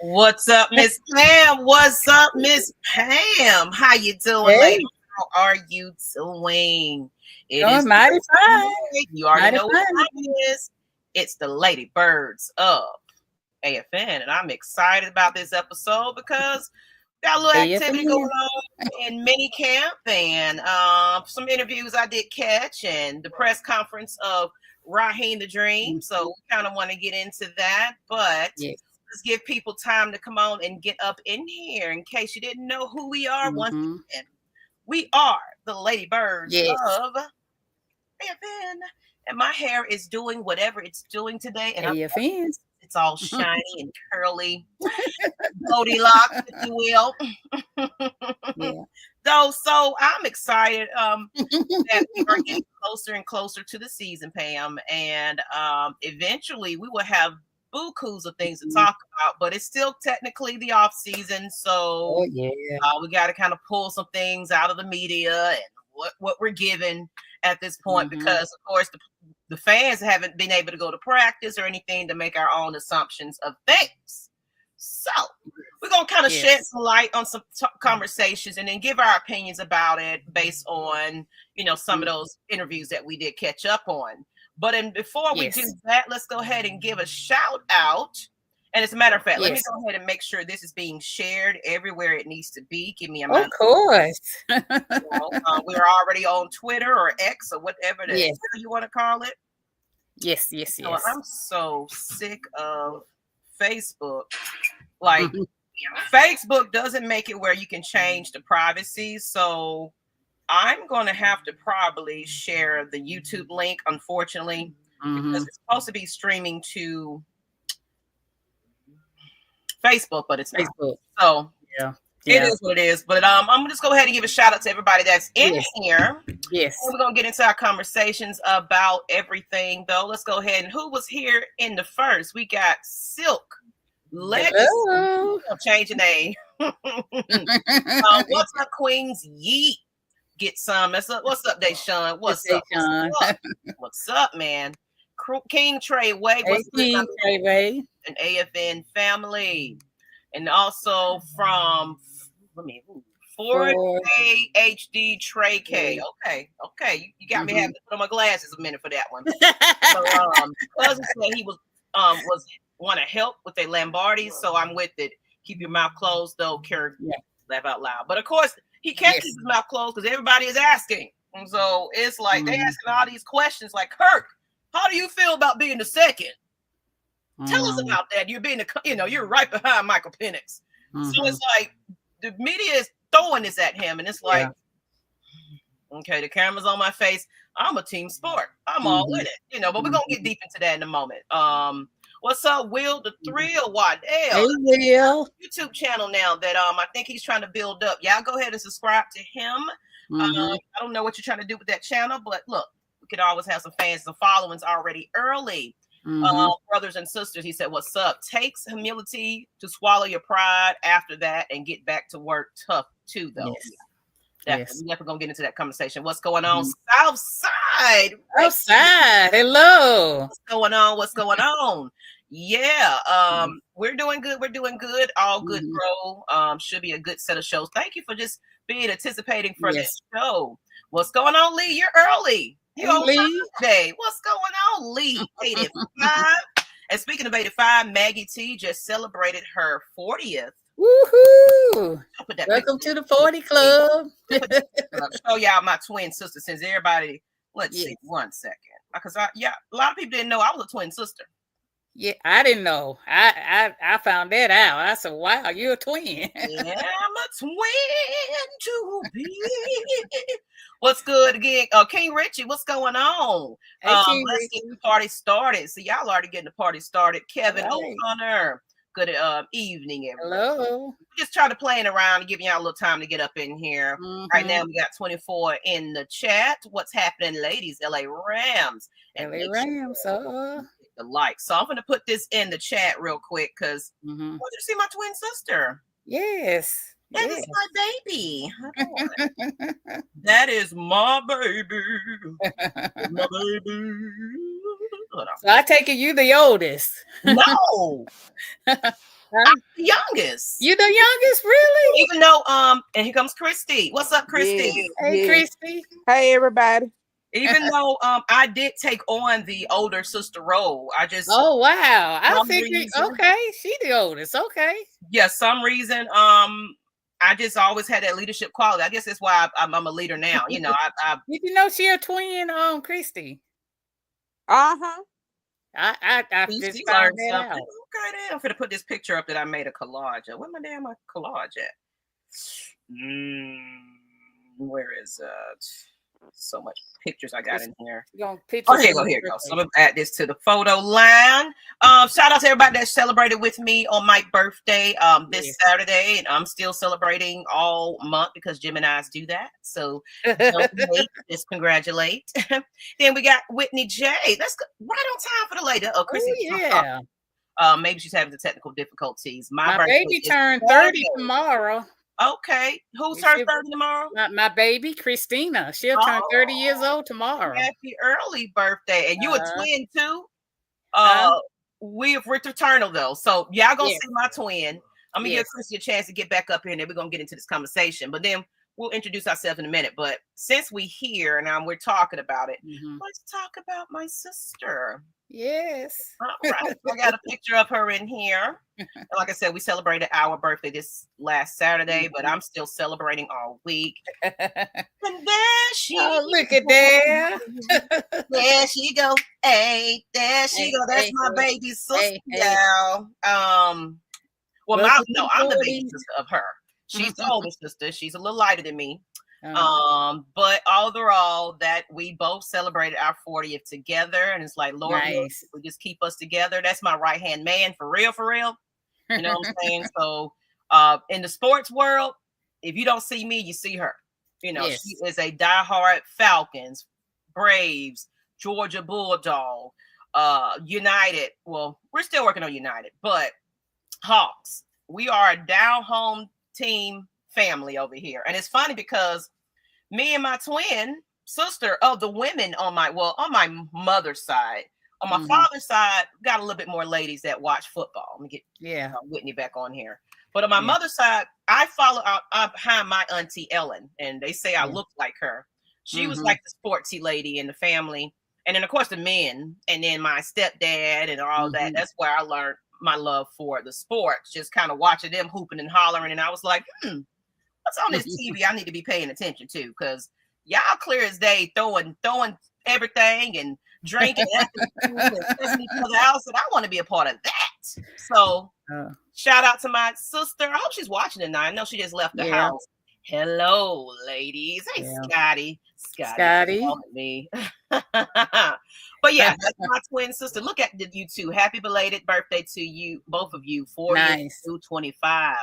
What's up, Miss Pam? What's up, Miss Pam? How you doing, Hey, lady? How are you doing? It doing is mighty fine. you already Mighty know what fine. time it is. It's the Lady Birds of AFN, and I'm excited about this episode because got a little activity going AFN. on in Minicamp and some interviews I did catch and the press conference of Raheem the Dream. So we kind of want to get into that, but Yes. let's give people time to come on and get up in here in case you didn't know who we are. Once again, we are the Lady Birds of AFN, and my hair is doing whatever it's doing today, and AFN. it's all shiny and curly, Goldilocks, if you will. Yeah. So I'm excited that we are getting closer and closer to the season, Pam, and eventually we will have bukus of things to talk about, but it's still technically the off season, so we got to kind of pull some things out of the media and what we're given at this point, because of course the fans haven't been able to go to practice or anything to make our own assumptions of things. So we're going to kind of shed some light on some conversations and then give our opinions about it based on, some of those interviews that we did catch up on. But before we do that, let's go ahead and give a shout out. And as a matter of fact, let me go ahead and make sure this is being shared everywhere it needs to be. Give me a moment. Of course. We're already on Twitter or X or whatever you want to call it. Yes. I'm so sick of Facebook. Like, Facebook doesn't make it where you can change the privacy. So I'm going to have to probably share the YouTube link, unfortunately, because it's supposed to be streaming to Facebook, but it's Facebook. Not. So it is what it is. But I'm going to just go ahead and give a shout out to everybody that's in here. Yes. And we're going to get into our conversations about everything, though. Let's go ahead. And who was here in the first? We got Silk. Legacy. Change the name. What's up, Queens? Yeet. Get some. What's up, Deshaun? What's up? What's up, man? King Treyway. What's King Treyway? An AFN family. And also from 4K HD Trey K. Okay. You got me having to put on my glasses a minute for that one. So cousin said he was want to help with their Lombardi, so I'm with it. Keep your mouth closed, though, Kirk. Laugh out loud. But of course, he can't keep his mouth closed because everybody is asking. And so it's like they asking all these questions like, Kirk, how do you feel about being the second? Tell us about that. You're being you're right behind Michael Penix. So it's like the media is throwing this at him, and it's like, okay, the camera's on my face. I'm a team sport. I'm all in it, but we're gonna get deep into that in a moment. What's up, Will the Thrill Waddell? Hey, Will. YouTube channel now that I think he's trying to build up. Y'all go ahead and subscribe to him. I don't know what you're trying to do with that channel, but look, we could always have some fans and followings already early. Brothers and sisters, he said, what's up? Takes humility to swallow your pride after that and get back to work tough too, though. We're definitely gonna get into that conversation. What's going on? South Side. Outside. Hello. What's going on? Yeah. We're doing good. All good, bro. Should be a good set of shows. Thank you for just being anticipating for this show. What's going on, Lee? You're early. You're on Tuesday. What's going on, Lee? 85. And speaking of 85, Maggie T just celebrated her 40th. Woohoo! Welcome to the 40 Club. I'll show y'all my twin sister since everybody. Let's see 1 second. Because a lot of people didn't know I was a twin sister. Yeah, I didn't know. I found that out. I said, wow, you're a twin. Yeah, I'm a twin to be. What's good again? King Richie, what's going on? Hey, let's get the party started. So y'all already getting the party started. Kevin O'Connor. Good evening, everyone. Hello. Just try to play it around and give y'all a little time to get up in here. Right now, we got 24 in the chat. What's happening, ladies? LA Rams. LA Rams. The like. So I'm going to put this in the chat real quick because I want you to see my twin sister. Yes. That is my baby. That is my baby. My baby. So I take it you the oldest. No, Huh? the youngest. You the youngest, really? Even though, and here comes Christy. What's up, Christy? Yes, Hey, yes. Christy. Hey, everybody. Even though I did take on the older sister role, I just Oh wow! I some figured. reason, Okay, she the oldest. Okay. yeah, some reason, I just always had that leadership quality. I guess that's why I'm a leader now. You know, I Did you know she a twin? Christy. Uh-huh. I you just see, found learn that something. out. Okay, then I'm gonna put this picture up that I made a collage of. Where my damn collage at? Where is so much pictures I got Just in here. You gonna picture? Oh, here you go. So I'm gonna add this to the photo line. Shout out to everybody that celebrated with me on my birthday this Saturday, and I'm still celebrating all month because Geminis do that. So don't hate, just congratulate. Then we got Whitney J. That's right on time for the lady. Oh, Chrissy. Yeah. Maybe she's having the technical difficulties. My baby is turned 30 tomorrow. Okay, who's turning 30 tomorrow? My baby Christina. She'll turn 30 years old tomorrow. Happy early birthday! And you a twin too? We're fraternal though, so y'all gonna see my twin. I'm gonna give Chrissy a chance to get back up here, and then we're gonna get into this conversation. But then we'll introduce ourselves in a minute. But since we here and we're talking about it, let's talk about my sister. Yes. All right. I got a picture of her in here. And like I said, we celebrated our birthday this last Saturday, but I'm still celebrating all week. And there she look at there. There she go. Hey, there she go. That's my baby sister, y'all. I'm the baby sister of her. She's the older sister. She's a little lighter than me. But overall, that we both celebrated our 40th together, and it's like, Lord, nice. we just keep us together. That's my right hand man, for real, for real. You know what I'm saying? So, in the sports world, if you don't see me, you see her. You know, she is a diehard Falcons, Braves, Georgia Bulldog, United. Well, we're still working on United, but Hawks. We are a down home team family over here. And it's funny because me and my twin sister of the women on my mother's side, on my father's side, got a little bit more ladies that watch football. Let me get Whitney back on here. But on my mother's side, I follow out behind my auntie Ellen, and they say I look like her. She was like the sportsy lady in the family. And then of course the men, and then my stepdad and all that. That's where I learned my love for the sports, just kind of watching them hooping and hollering. And I was like, what's on this TV I need to be paying attention to? Because y'all clear as day throwing everything and drinking and each other else, and I want to be a part of that. So shout out to my sister. I hope she's watching tonight. I know she just left the house. Hello, ladies. Hey, Scotty. Me. But yeah, that's my twin sister. Look at you two. Happy belated birthday to you, both of you. 25.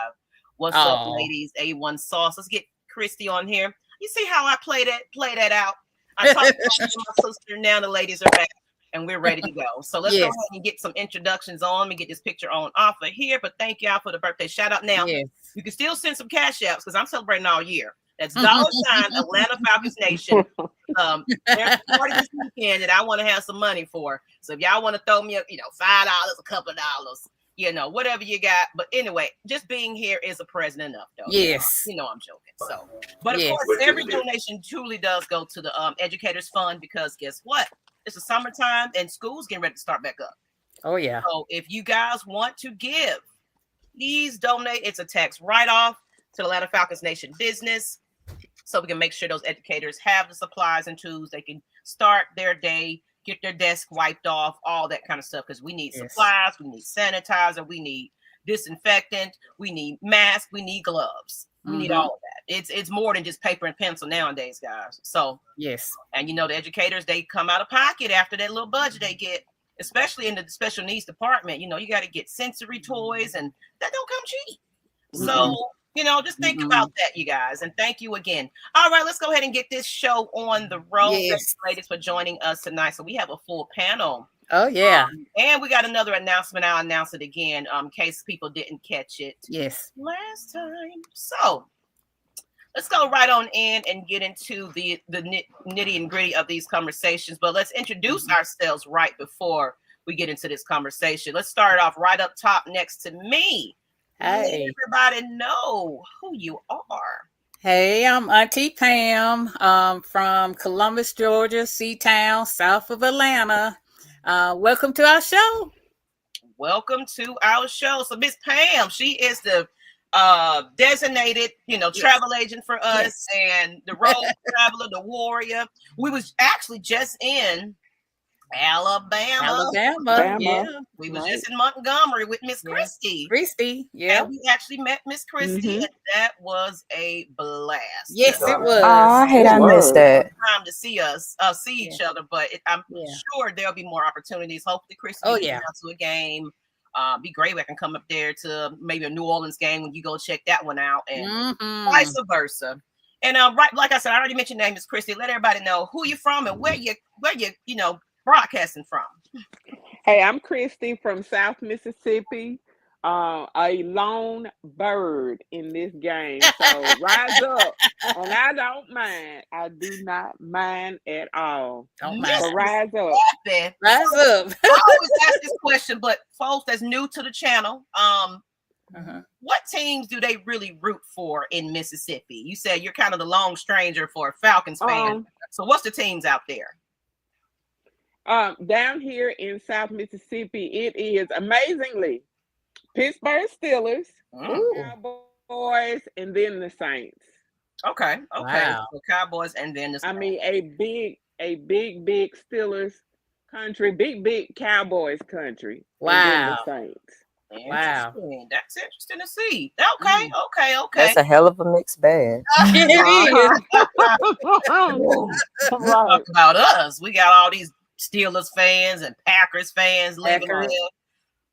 What's up, ladies? A1 sauce. Let's get Christy on here. You see how I play that out? I talked to my sister. Now the ladies are back and we're ready to go. So let's go ahead and get some introductions on. Let me get this picture on off of here. But thank y'all for the birthday shout out. Now you can still send some cash apps because I'm celebrating all year. That's $, Atlanta Falcons Nation. There's a party this weekend that I want to have some money for. So if y'all want to throw me $5, a couple of dollars, whatever you got. But anyway, just being here is a present enough, though. Yes. You know I'm joking. So, but of course, every donation truly does go to the Educators Fund because guess what? It's the summertime and school's getting ready to start back up. Oh, yeah. So if you guys want to give, please donate. It's a tax write-off to the Atlanta Falcons Nation business. So we can make sure those educators have the supplies and tools. They can start their day, get their desk wiped off, all that kind of stuff. Because we need supplies, we need sanitizer, we need disinfectant, we need masks, we need gloves. We need all of that. It's more than just paper and pencil nowadays, guys. So and the educators, they come out of pocket after that little budget they get, especially in the special needs department. You got to get sensory toys, and that don't come cheap. So just think about that, you guys. And thank you again. All right, let's go ahead and get this show on the road. Thank you, ladies, for joining us tonight. So we have a full panel. Oh, yeah. And we got another announcement. I'll announce it again in case people didn't catch it last time. So let's go right on in and get into the nitty and gritty of these conversations. But let's introduce ourselves right before we get into this conversation. Let's start off right up top next to me. Hey. Let everybody know who you are. Hey, I'm Auntie Pam from Columbus, Georgia, Seatown, south of Atlanta. Welcome to our show. Welcome to our show. So Miss Pam, she is the designated, travel agent for us, and the road traveler, the warrior. We was actually just in Alabama. Yeah. We was just in Montgomery with Miss Christie. And we actually met Miss Christie, and that was a blast. Yes, it was. Oh, I hate I missed that. Time to see each other, but I'm sure there'll be more opportunities. Hopefully, Christie will get out to a game. Be great if I can come up there to maybe a New Orleans game when you go check that one out, and vice versa. And right, like I said, I already mentioned your name is Christie. Let everybody know who you're from and where you broadcasting from. Hey, I'm Christy from South Mississippi. A lone bird in this game. So rise up. And I don't mind. I do not mind at all. Don't mind. So rise up. Rise up. I always ask this question, but folks that's new to the channel, what teams do they really root for in Mississippi? You said you're kind of the lone stranger for a Falcons fan. So what's the teams out there? Down here in South Mississippi, it is amazingly Pittsburgh Steelers, Cowboys, and then the Saints. Okay. Wow. So Cowboys and then the Saints. I mean, a big Steelers country, big Cowboys country. Wow. And then the Saints. Wow. That's interesting to see. Okay. That's a hell of a mixed bag. It is. Talk about us. We got all these Steelers fans and Packers fans living here.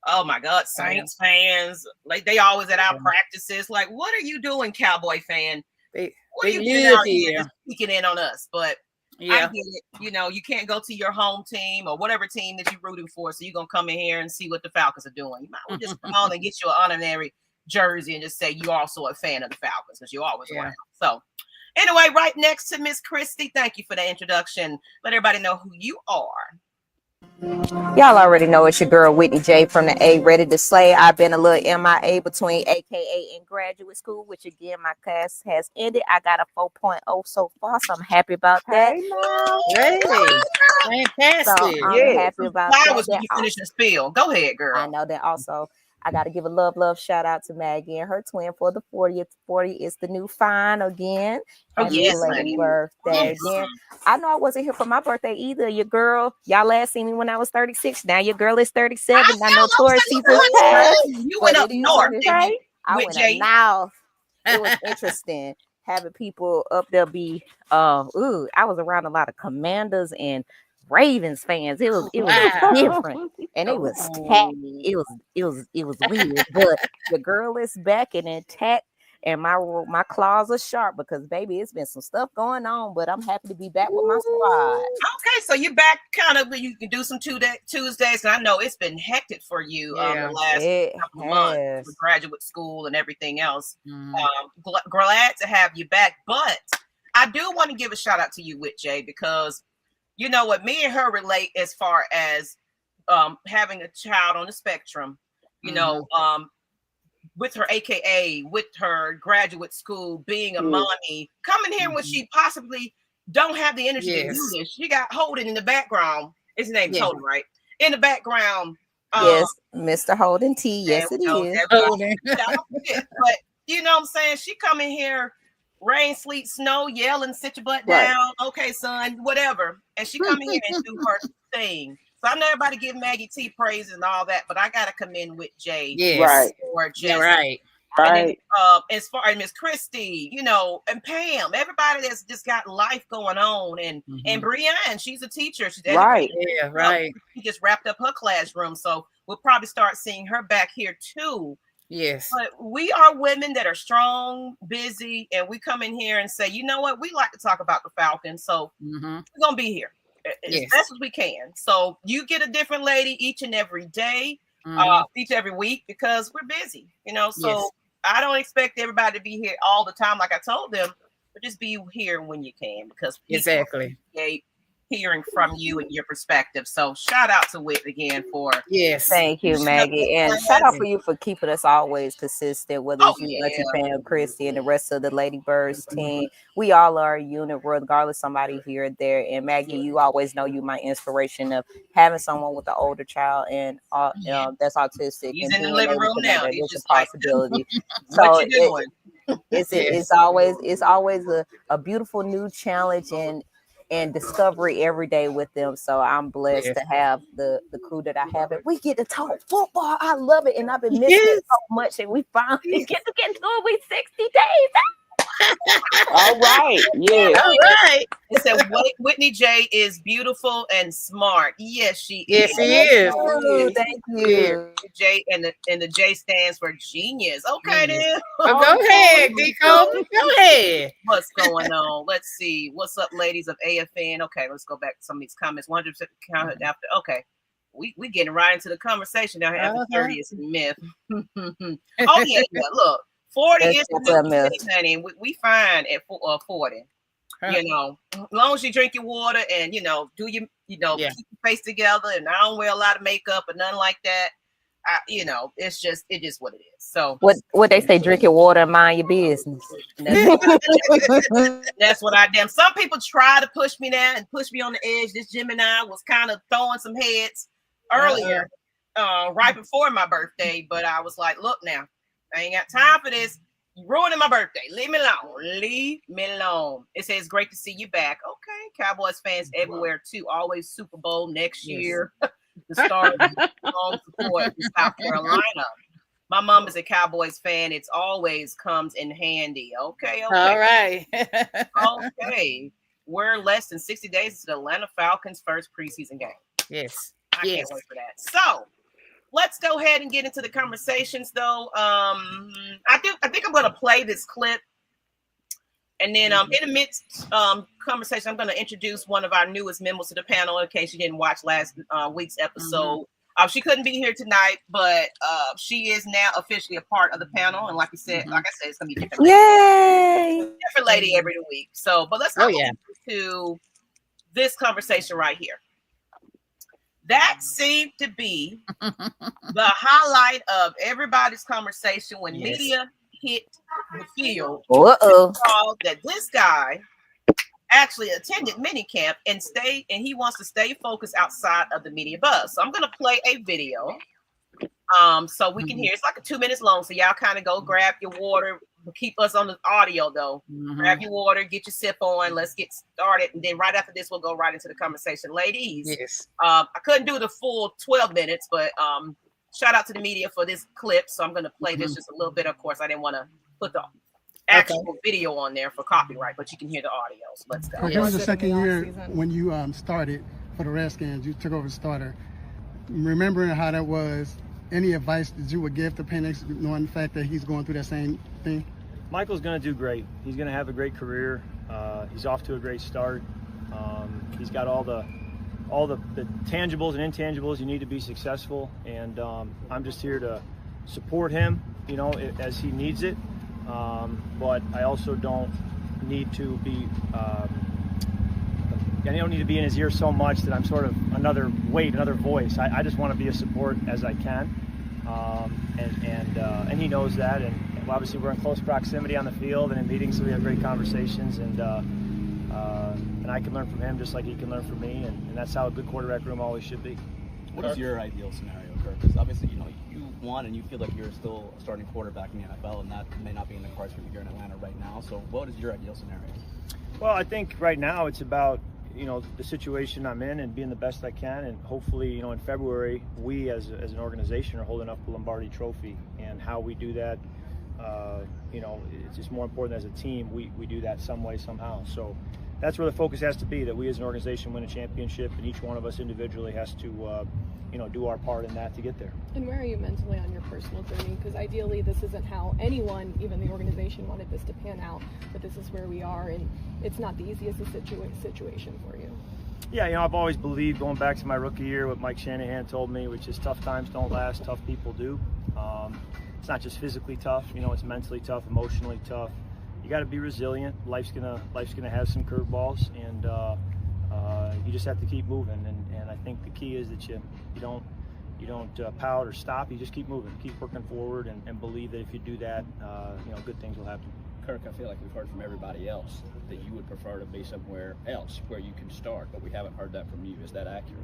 Oh my God, Saints fans. Like they always at our practices. Like, what are you doing, Cowboy fan? What are you doing out here speaking in on us? But I get it. You can't go to your home team or whatever team that you're rooting for. So you're gonna come in here and see what the Falcons are doing. You might well just come on and get you an honorary jersey and just say you're also a fan of the Falcons because you're always around. So anyway, right next to Miss Christie, thank you for the introduction. Let everybody know who you are. Y'all already know it's your girl Whitney J from the A Ready to Slay. I've been a little MIA between AKA and graduate school, which again my class has ended. I got a 4.0 so far, so I'm happy about that. Fantastic. So I'm happy about that. When you finish the spiel. Go ahead, girl. I know that also. I got to give a love shout out to Maggie and her twin for the 40th. 40 is the new fine again. Happy belated birthday again. I know I wasn't here for my birthday either. Your girl, y'all last seen me when I was 36. Now your girl is 37. I know tourist season passed. You went up north, I went up south. It was interesting having people up there be I was around a lot of Commanders and Ravens fans. It was different, and it was tacky. It was weird, but the girl is back and intact, and my claws are sharp because baby, it's been some stuff going on. But I'm happy to be back with my squad. Okay, so you're back, kind of. You can do some Tuesdays, and I know it's been hectic for you the last couple of months with graduate school and everything else. Glad to have you back, but I do want to give a shout out to you, Whit J, because you know what, me and her relate as far as having a child on the spectrum, with her AKA, with her graduate school, being a mommy, coming here when she possibly don't have the energy to do this. She got Holden in the background. His name's Holden, right? In the background. Yes, Mr. Holden T. Yes, it is. Holden. But you know what I'm saying? She come in here, rain, sleet, snow, yelling, sit your butt down. Okay, son, whatever. And she come in here and do her thing. So I know everybody give Maggie T praise and all that, but I gotta commend with Jay. For just, right. And then, as far as Miss Christie, and Pam, everybody that's just got life going on, and Brianne, she's a teacher. She's She just wrapped up her classroom, so we'll probably start seeing her back here too. Yes. But we are women that are strong, busy, and we come in here and say, you know what, we like to talk about the Falcons, so we're gonna be here as best as we can. So you get a different lady each and every day, each every week, because we're busy, so I don't expect everybody to be here all the time like I told them, but just be here when you can, because people appreciate hearing from you and your perspective. So shout out to Whit again for Thank you, Maggie, and shout out for you for keeping us always consistent. Whether it's you, Auntie Pam, Christy, and the rest of the Lady Birds team, we all are a unit, regardless somebody here or there. And Maggie, you always know you my inspiration of having someone with an older child and that's autistic. He's and in the living room now. It's a possibility. Like, what you doing? It's always a beautiful new challenge and discovery every day with them. So I'm blessed to have the crew that I have. And we get to talk football. I love it. And I've been missing it so much. And we finally get to get to it. We 60 days. All right. Yeah. All right. It said Whitney J is beautiful and smart. Yes, she is. Yes, she is. Oh, thank you. J and the J stands for genius. Okay, then. Oh, go ahead, Deco. Go ahead. What's going on? Let's see. What's up, ladies of AFN? Okay, let's go back to some of these comments. 100% count after. Okay, we getting right into the conversation now. After 30 is a myth. Oh yeah, look, 40 is a myth, honey. We fine at 40. You know, as long as you drink your water and do keep your face together, and I don't wear a lot of makeup or nothing like that. It's just what it is. So what they say, drink your water and mind your business. That's what I damn. Some people try to push me down and push me on the edge. This Gemini was kind of throwing some heads earlier, right before my birthday, but I was like, look now, I ain't got time for this. You ruining my birthday. Leave me alone. Leave me alone. It says great to see you back. Okay, Cowboys fans everywhere too. Always Super Bowl next year. The start of long support in South Carolina. My mom is a Cowboys fan. It's always comes in handy. Okay. All right. Okay. We're less than 60 days to the Atlanta Falcons' first preseason game. Yes. I can't wait for that. So let's go ahead and get into the conversations, though. I think I'm going to play this clip. And then in the midst conversation, I'm going to introduce one of our newest members to the panel in case you didn't watch last week's episode. She couldn't be here tonight, but she is now officially a part of the panel. And like I said, it's going to be different. Yay! Different lady every week. So, but let's go to this conversation right here. That seemed to be the highlight of everybody's conversation when media hit the field. That this guy actually attended minicamp and he wants to stay focused outside of the media buzz. So I'm going to play a video so we can hear. It's like 2 minutes long, so y'all kind of go grab your water. Keep us on the audio though. Grab your water, get your sip on. Let's get started, and then right after this, we'll go right into the conversation, ladies. Yes. I couldn't do the full 12 minutes, but shout out to the media for this clip. So I'm going to play this just a little bit. Of course, I didn't want to put the actual video on there for copyright, but you can hear the audio. So let's go. It was the second year when you started for the Redskins. You took over the starter. Remembering how that was, any advice that you would give to Penix, knowing the fact that he's going through that same thing? Michael's going to do great. He's going to have a great career. He's off to a great start. He's got all the tangibles and intangibles you need to be successful, and I'm just here to support him, as he needs it. But I also don't need to be I don't need to be in his ear so much that I'm sort of another voice. I just want to be a support as I can, and he knows that. And obviously we're in close proximity on the field and in meetings, so we have great conversations. And I can learn from him just like he can learn from me, and that's how a good quarterback room always should be. What is your ideal scenario, Kirk? Because obviously, you won and you feel like you're still a starting quarterback in the NFL, and that may not be in the cards for you here in Atlanta right now. So what is your ideal scenario? Well, I think right now it's about the situation I'm in and being the best I can, and hopefully in February we as an organization are holding up the Lombardi Trophy, and how we do that it's just more important as a team we do that some way somehow. So that's where the focus has to be, that we as an organization win a championship, and each one of us individually has to do our part in that to get there. And where are you mentally on your personal journey? Because ideally this isn't how anyone, even the organization, wanted this to pan out, but this is where we are, and it's not the easiest situation for you. Yeah, I've always believed, going back to my rookie year, what Mike Shanahan told me, which is tough times don't last, tough people do. It's not just physically tough, it's mentally tough, emotionally tough. You got to be resilient. Life's gonna have some curveballs, and you just have to keep moving. And I think the key is that you don't pout or stop. You just keep moving, keep working forward, and believe that if you do that, good things will happen. Kirk, I feel like we've heard from everybody else that you would prefer to be somewhere else where you can start, but we haven't heard that from you. Is that accurate?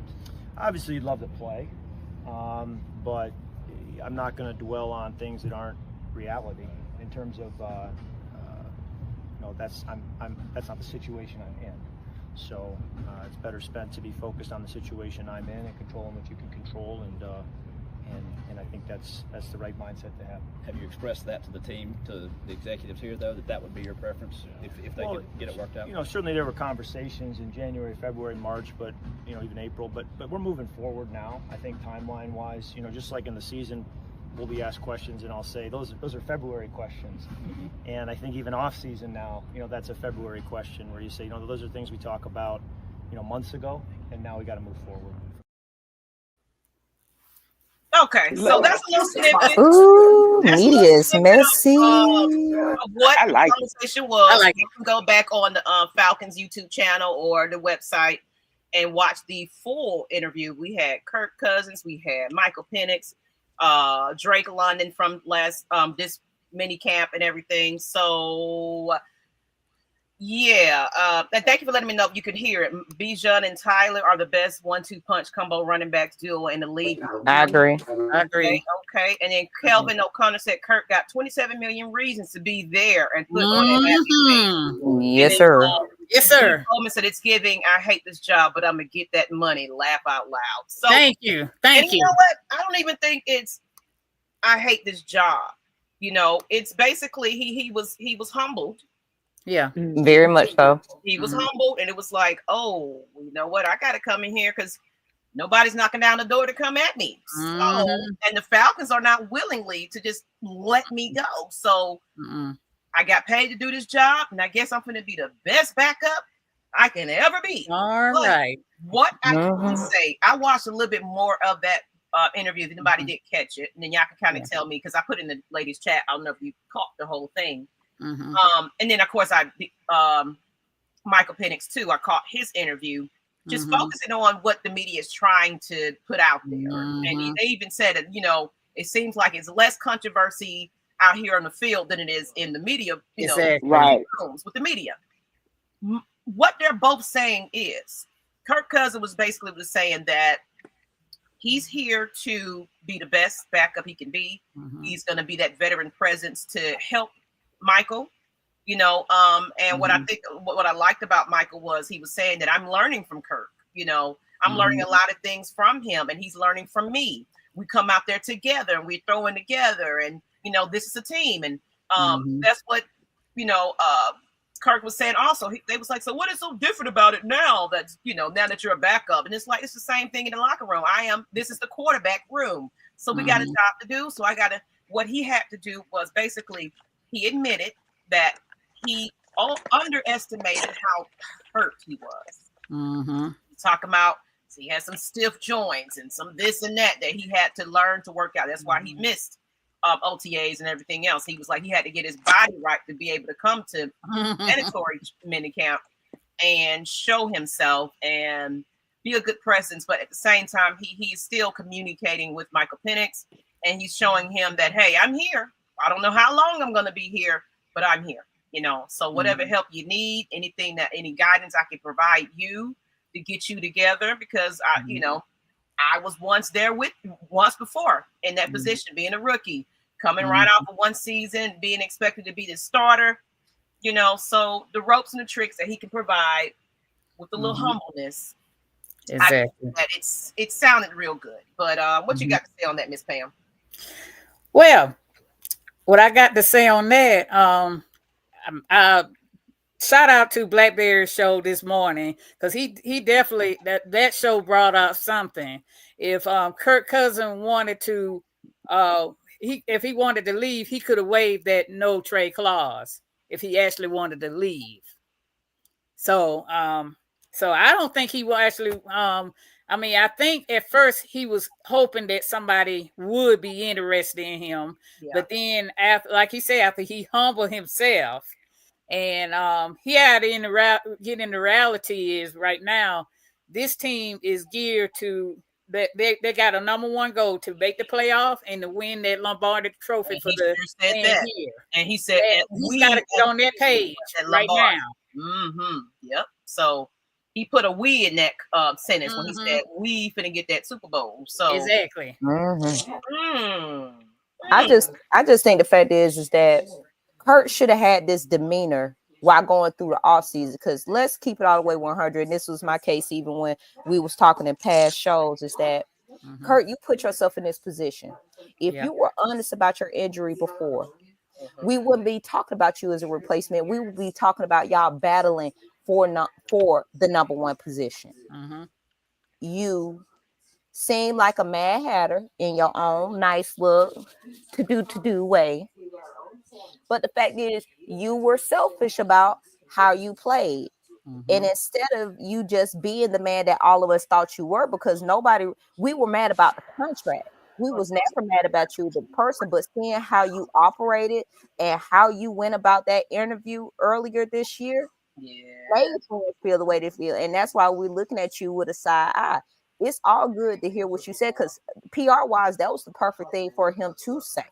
Obviously, You'd love to play, but I'm not going to dwell on things that aren't reality. In terms of, that's not the situation I'm in. So it's better spent to be focused on the situation I'm in and controlling what you can control, and I think that's the right mindset to have. Have you expressed that to the team, to the executives here, though, that would be your preference if they could get it worked out? Certainly there were conversations in January, February, March, but even April. But we're moving forward now. I think timeline-wise, just like in the season, we'll be asked questions, and I'll say those are February questions. Mm-hmm. And I think even off season now, that's a February question where you say, those are things we talk about, months ago, and now we got to move forward. Okay, so that's a little snippet. Ooh, That's a media little is snippet messy. of what I like the it. conversation was. I like You can go back on the Falcons YouTube channel or the website and watch the full interview. We had Kirk Cousins, we had Michael Penix, Drake London from last this mini camp and everything. So and thank you for letting me know if you could hear it. Bijan and Tyler are the best 1-2 punch combo running backs duo in the league. I agree. Okay. And then Kelvin O'Connor said Kirk got 27 million reasons to be there and put on that. Yes, sir. Yes, sir. Coleman said it's giving. I hate this job, but I'm gonna get that money. Laugh out loud. So Thank you. and you know what? I don't even think it's I hate this job. It's basically he was humbled. Yeah, very much so. He was humbled, and it was like, oh, you know what? I got to come in here because nobody's knocking down the door to come at me. So, and the Falcons are not willingly to just let me go. So I got paid to do this job, and I guess I'm going to be the best backup I can ever be. All right. What I can say, I watched a little bit more of that interview if anybody did catch it, and then y'all can kind of tell me because I put in the ladies' chat. I don't know if you caught the whole thing. And then of course Michael Penix too. I caught his interview, just focusing on what the media is trying to put out there. And they even said that it seems like it's less controversy out here on the field than it is in the media. Right. Rooms with the media. What they're both saying is Kirk Cousins was basically saying that he's here to be the best backup he can be. He's going to be that veteran presence to help Michael, and what I think, what I liked about Michael was he was saying that I'm learning from Kirk, I'm learning a lot of things from him and he's learning from me. We come out there together and we're throwing together and, this is a team. And that's what, Kirk was saying also. They was like, so what is so different about it now that, now that you're a backup? And it's like, it's the same thing in the locker room. This is the quarterback room. So we got a job to do. So what he had to do was basically, he admitted that he underestimated how hurt he was. Talking about he had some stiff joints and some this and that he had to learn to work out. That's why he missed OTAs and everything else. He was like he had to get his body right to be able to come to mandatory minicamp and show himself and be a good presence. But at the same time, he's still communicating with Michael Penix and he's showing him that, hey, I'm here. I don't know how long I'm going to be here, but I'm here, so whatever help you need, any guidance I can provide you to get you together, because I was once before in that position, being a rookie, coming right off of one season, being expected to be the starter, so the ropes and the tricks that he can provide with a little humbleness. Exactly. It sounded real good, but what you got to say on that, Miss Pam? Well, what I got to say on that, shout out to Blackberry's show this morning because he definitely that show brought out something. If Kirk Cousins wanted to, if he wanted to leave, he could have waived that no trade clause if he actually wanted to leave. So I don't think he will actually. I think at first he was hoping that somebody would be interested in him, but then after, like he said, after he humbled himself, and he had get in the reality is right now this team is geared to they got a number one goal to make the playoff and to win that Lombardi trophy And for he the sure said that. year. And he said, And he's got to get on that page right now. Yep. So he put a "we" in that sentence when he Mhm. said, "We finna get that Super Bowl." So Exactly. I just think the fact is that Kirk should have had this demeanor while going through the off season. Because let's keep it all the way 100. And this was my case even when we was talking in past shows. Is that Kirk, you put yourself in this position. If you were honest about your injury before, we wouldn't be talking about you as a replacement. We would be talking about y'all battling for the number one position. You seem like a Mad Hatter in your own nice little to-do way. But the fact is, you were selfish about how you played. And instead of you just being the man that all of us thought you were, because we were mad about the contract. We was never mad about you, the person, but seeing how you operated and how you went about that interview earlier this year, made fans feel the way they feel. And that's why we're looking at you with a side eye. It's all good to hear what you said, because PR-wise, that was the perfect thing for him to say.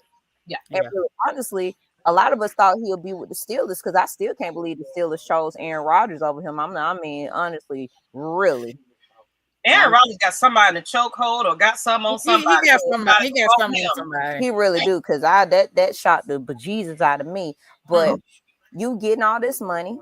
And really, honestly, a lot of us thought he'll be with the Steelers, because I still can't believe the Steelers chose Aaron Rodgers over him. Honestly, really. Aaron Rodgers got somebody in a chokehold or got some on somebody. He got somebody on somebody. He really do, because that shot the bejesus out of me. But you getting all this money,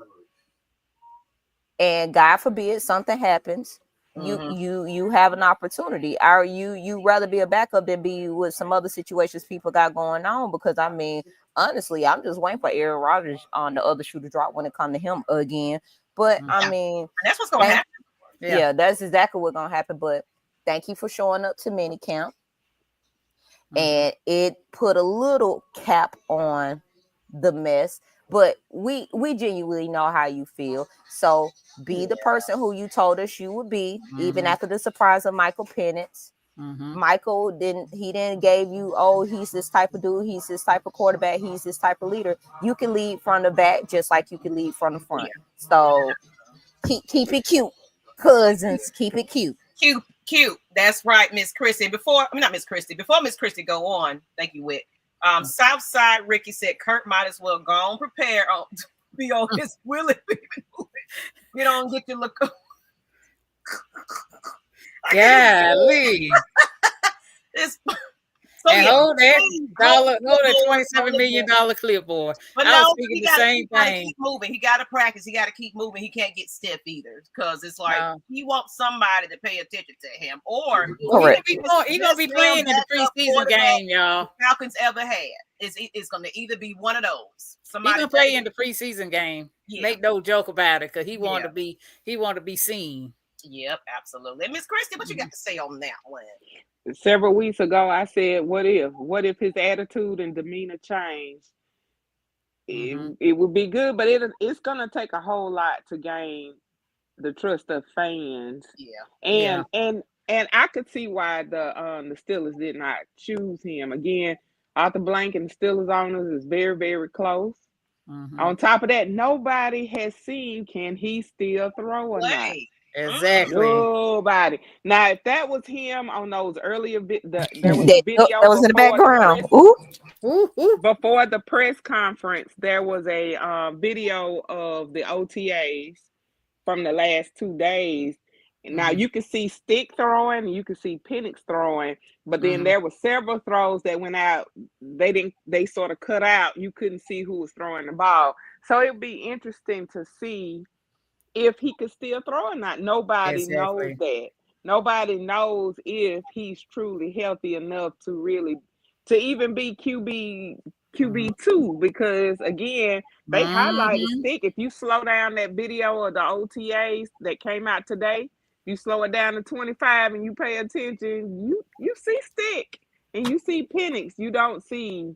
and God forbid something happens. You have an opportunity. Are you rather be a backup than be with some other situations people got going on? Because I mean, honestly, I'm just waiting for Aaron Rodgers on the other shoe to drop when it comes to him again. But I mean, that's what's gonna happen. Yeah, that's exactly what's gonna happen. But thank you for showing up to minicamp. And it put a little cap on the mess. But we genuinely know how you feel. So be the person who you told us you would be, even after the surprise of Michael Penix. Michael didn't gave you, oh, he's this type of dude, he's this type of quarterback, he's this type of leader. You can lead from the back just like you can lead from the front. So keep it cute, cousins. Keep it cute. Cute. That's right, Miss Christie. Before Miss Christie go on, thank you, Whit. Southside Ricky said Kirk might as well go on prepare be on his Willie. You don't get to look. Golly. Hold that $27 million clipboard. But I was thinking the same thing. Keep moving. He got to practice. He got to keep moving. He can't get stiff either, because it's like he wants somebody to pay attention to him. Or he's gonna be playing in the preseason game, y'all. Falcons ever had. It's gonna either be one of those. He's gonna play in the preseason game. Make no joke about it, because he wanted to be seen. Yep, absolutely. Miss Christie, what you got to say on that one? Several weeks ago, I said, what if his attitude and demeanor changed? It would be good, but it's going to take a whole lot to gain the trust of fans. And I could see why the Steelers did not choose him. Again, Arthur Blank and the Steelers owners is very, very close. On top of that, nobody has seen, can he still throw or not? Exactly. Nobody. Now, if that was him on those earlier, there was a video that was in the background. Before the press conference, there was a video of the OTAs from the last 2 days. Now you can see stick throwing, you can see Penix throwing, but then there were several throws that went out. They sort of cut out. You couldn't see who was throwing the ball. So it'd be interesting to see if he could still throw or not. Nobody knows that. Nobody knows if he's truly healthy enough to even be QB2, because again, they highlighted stick. If you slow down that video of the OTAs that came out today, you slow it down to 25 and you pay attention, you see stick and you see Penix. You don't see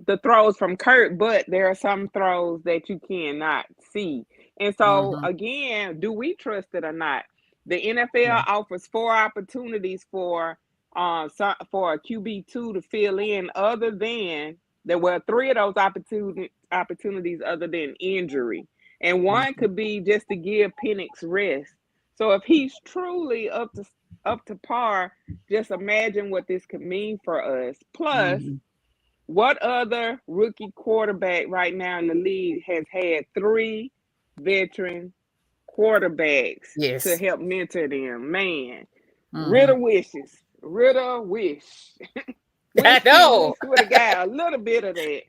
the throws from Kirk, but there are some throws that you cannot see. And so, again, do we trust it or not? The NFL offers 4 opportunities for a QB2 to fill in, other than there were 3 of those opportunities other than injury. And one could be just to give Penix rest. So if he's truly up to par, just imagine what this could mean for us. Plus, what other rookie quarterback right now in the league has had 3 veteran quarterbacks to help mentor them? Man, Ryder wishes. Ryder wish. I know. He would have got a little bit of that.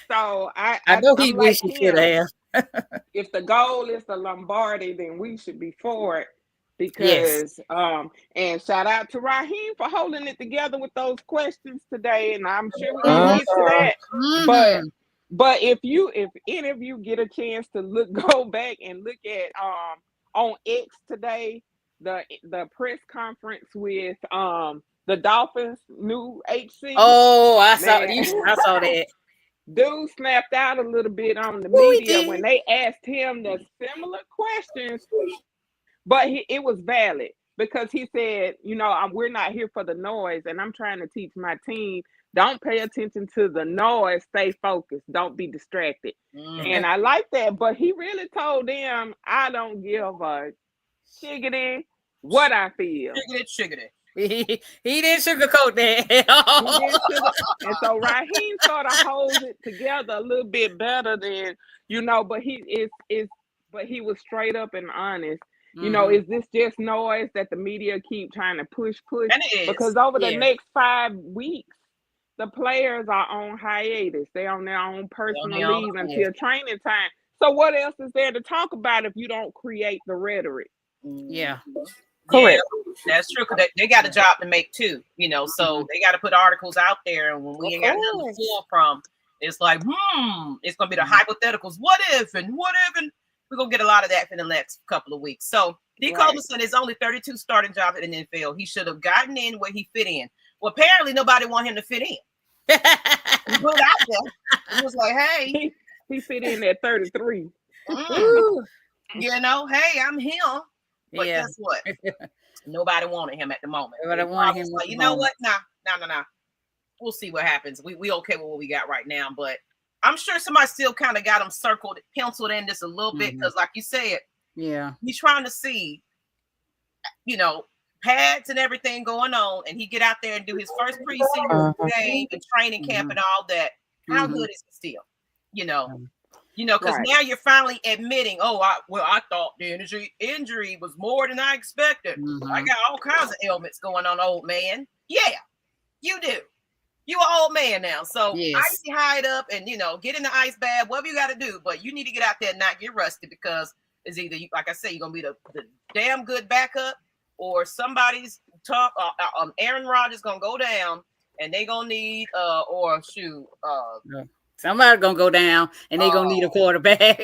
So I know he wish he could have. If the goal is the Lombardi, then we should be for it. Because and shout out to Raheem for holding it together with those questions today, and I'm sure we're gonna get to that. But if any of you get a chance to go back and look at on X today, the press conference with the Dolphins' new HC. Oh, I saw that. Dude snapped out a little bit on the media when they asked him the similar questions. But it was valid because he said, we're not here for the noise, and I'm trying to teach my team, don't pay attention to the noise, stay focused, don't be distracted. And I like that, but he really told them, I don't give a shiggity what I feel. Shiggity. He didn't sugarcoat that. And so Raheem sort of holds it together a little bit better than, but he was straight up and honest. Is this just noise that the media keep trying to push? And it is. Because over the next 5 weeks, the players are on hiatus. They're on their own personal leave until training time. So what else is there to talk about if you don't create the rhetoric? Yeah. Correct. Yeah, that's true. Because they got a job to make too, so they got to put articles out there. And when we ain't got nothing to pull from, it's like, it's going to be the hypotheticals. What if and what if? And we're going to get a lot of that for the next couple of weeks. So D. Coleman is only 32 starting jobs in the NFL. He should have gotten in where he fit in. Well, apparently nobody wanted him to fit in. He put it out there. It was like, hey. He fit in at 33. Hey, I'm him. But guess what? Nobody wanted him at the moment. Nobody wanted him. Like, you know what? Nah. We'll see what happens. We okay with what we got right now, but I'm sure somebody still kind of got him penciled in just a little bit because, like you said, he's trying to see, pads and everything going on, and he get out there and do his first preseason game and training camp and all that. How good is he still? Because now you're finally admitting, I thought the injury was more than I expected. I got all kinds of ailments going on, old man. Yeah, you do. You an old man now, so icy hide up and get in the ice bath, whatever you got to do. But you need to get out there and not get rusty because it's either like I say, you're gonna be the damn good backup, or somebody's tough. Aaron Rodgers gonna go down, and they gonna need somebody's gonna go down, and they gonna need a quarterback.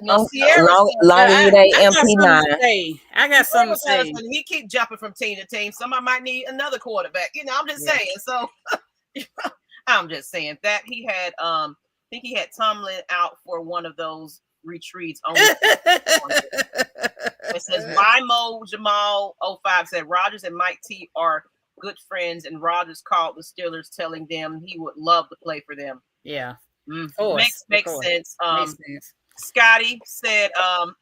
Long as they MP9. I got something to say. He keep jumping from team to team. Somebody might need another quarterback. I'm just saying. So I'm just saying that he had I think he had Tomlin out for one of those retreats. It says Mo Jamal 05 said Rodgers and Mike T are good friends, and Rodgers called the Steelers telling them he would love to play for them. Yeah. Makes sense. Scotty said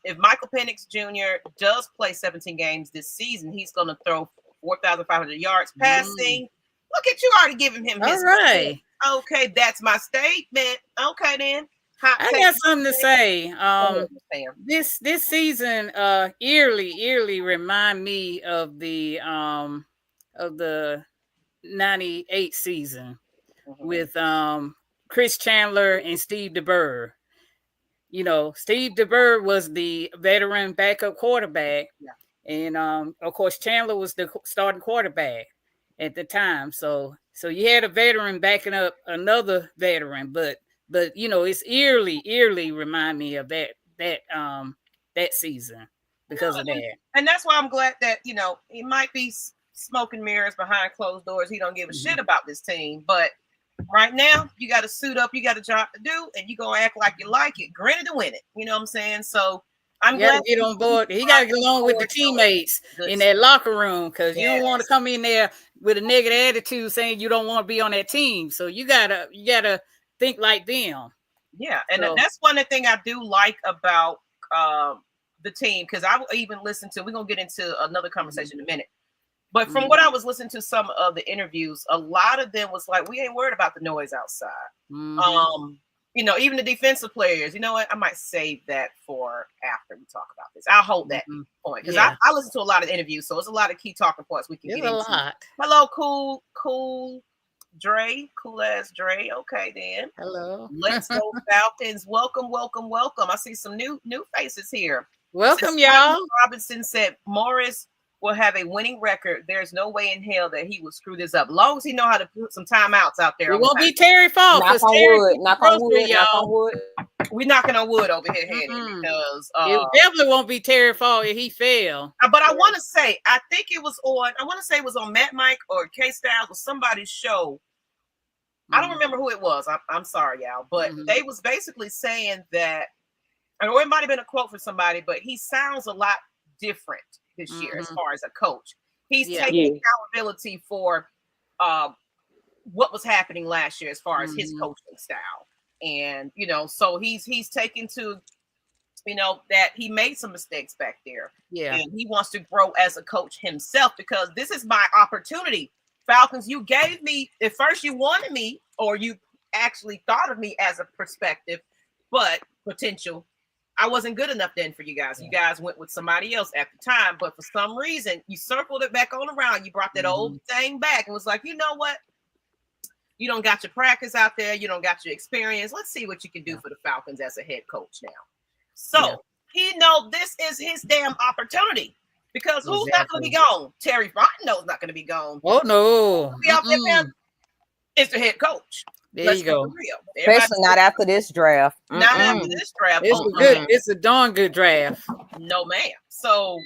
if Michael Penix Jr. does play 17 games this season, he's going to throw 4,500 yards passing. Look at you already giving him his. All right. Okay, that's my statement. Okay, then. I got something to say. This season eerily remind me of the 98 season with Chris Chandler and Steve DeBerr. Steve DeBerr was the veteran backup quarterback, and of course Chandler was the starting quarterback at the time. So you had a veteran backing up another veteran, but it's eerily remind me of that season because of that. And that's why I'm glad that it might be smoke and mirrors behind closed doors. He don't give a shit about this team, but right now you got to suit up, you got a job to do, and you gonna act like you like it, granted to win it. You know what I'm saying? So I'm glad to get on board. He got to get along with the teammates in that locker room because you don't want to come in there with a negative attitude saying you don't want to be on that team. So you gotta think like them. Yeah, and that's one of the things I do like about the team, because I will even listen to, we're going to get into another conversation in a minute. But from what I was listening to some of the interviews, a lot of them was like, we ain't worried about the noise outside. You know, even the defensive players, you know what? I might save that for after we talk about this. I'll hold that point because I listen to a lot of interviews, so it's a lot of key talking points we can get into. Lot. Hello, cool ass Dre. Okay, then. Hello. Let's go Falcons. Welcome. I see some new faces here. Welcome, y'all. Robinson said Morris will have a winning record. There's no way in hell that he would screw this up. As long as he know how to put some timeouts out there. It won't be Terry fault. Knock on wood. We're knocking on wood over here, Henny, because it definitely won't be Terry fault if he failed. But I want to say, I think it was on Matt Mike or K Styles or somebody's show. I don't remember who it was. I'm sorry, y'all, but they was basically saying that, or it might have been a quote for somebody, but he sounds a lot different this year as far as a coach. He's taking accountability for what was happening last year as far as his coaching style. And, you know, so he's taken to, you know, that he made some mistakes back there. Yeah. And he wants to grow as a coach himself because this is my opportunity. Falcons, you gave me, at first you wanted me, or you actually thought of me as a perspective, but potential. I wasn't good enough then for you guys. You guys went with somebody else at the time, but for some reason, you circled it back on around. You brought that old thing back and was like, you know what? You don't got your practice out there. You don't got your experience. Let's see what you can do for the Falcons as a head coach now. So he know this is his damn opportunity because who's not going to be gone? Terry Fontenot's not going to be gone. Oh, no. It's the head coach. There you go. Especially not after this draft. Not after this draft. It's a darn good draft. No, ma'am. So,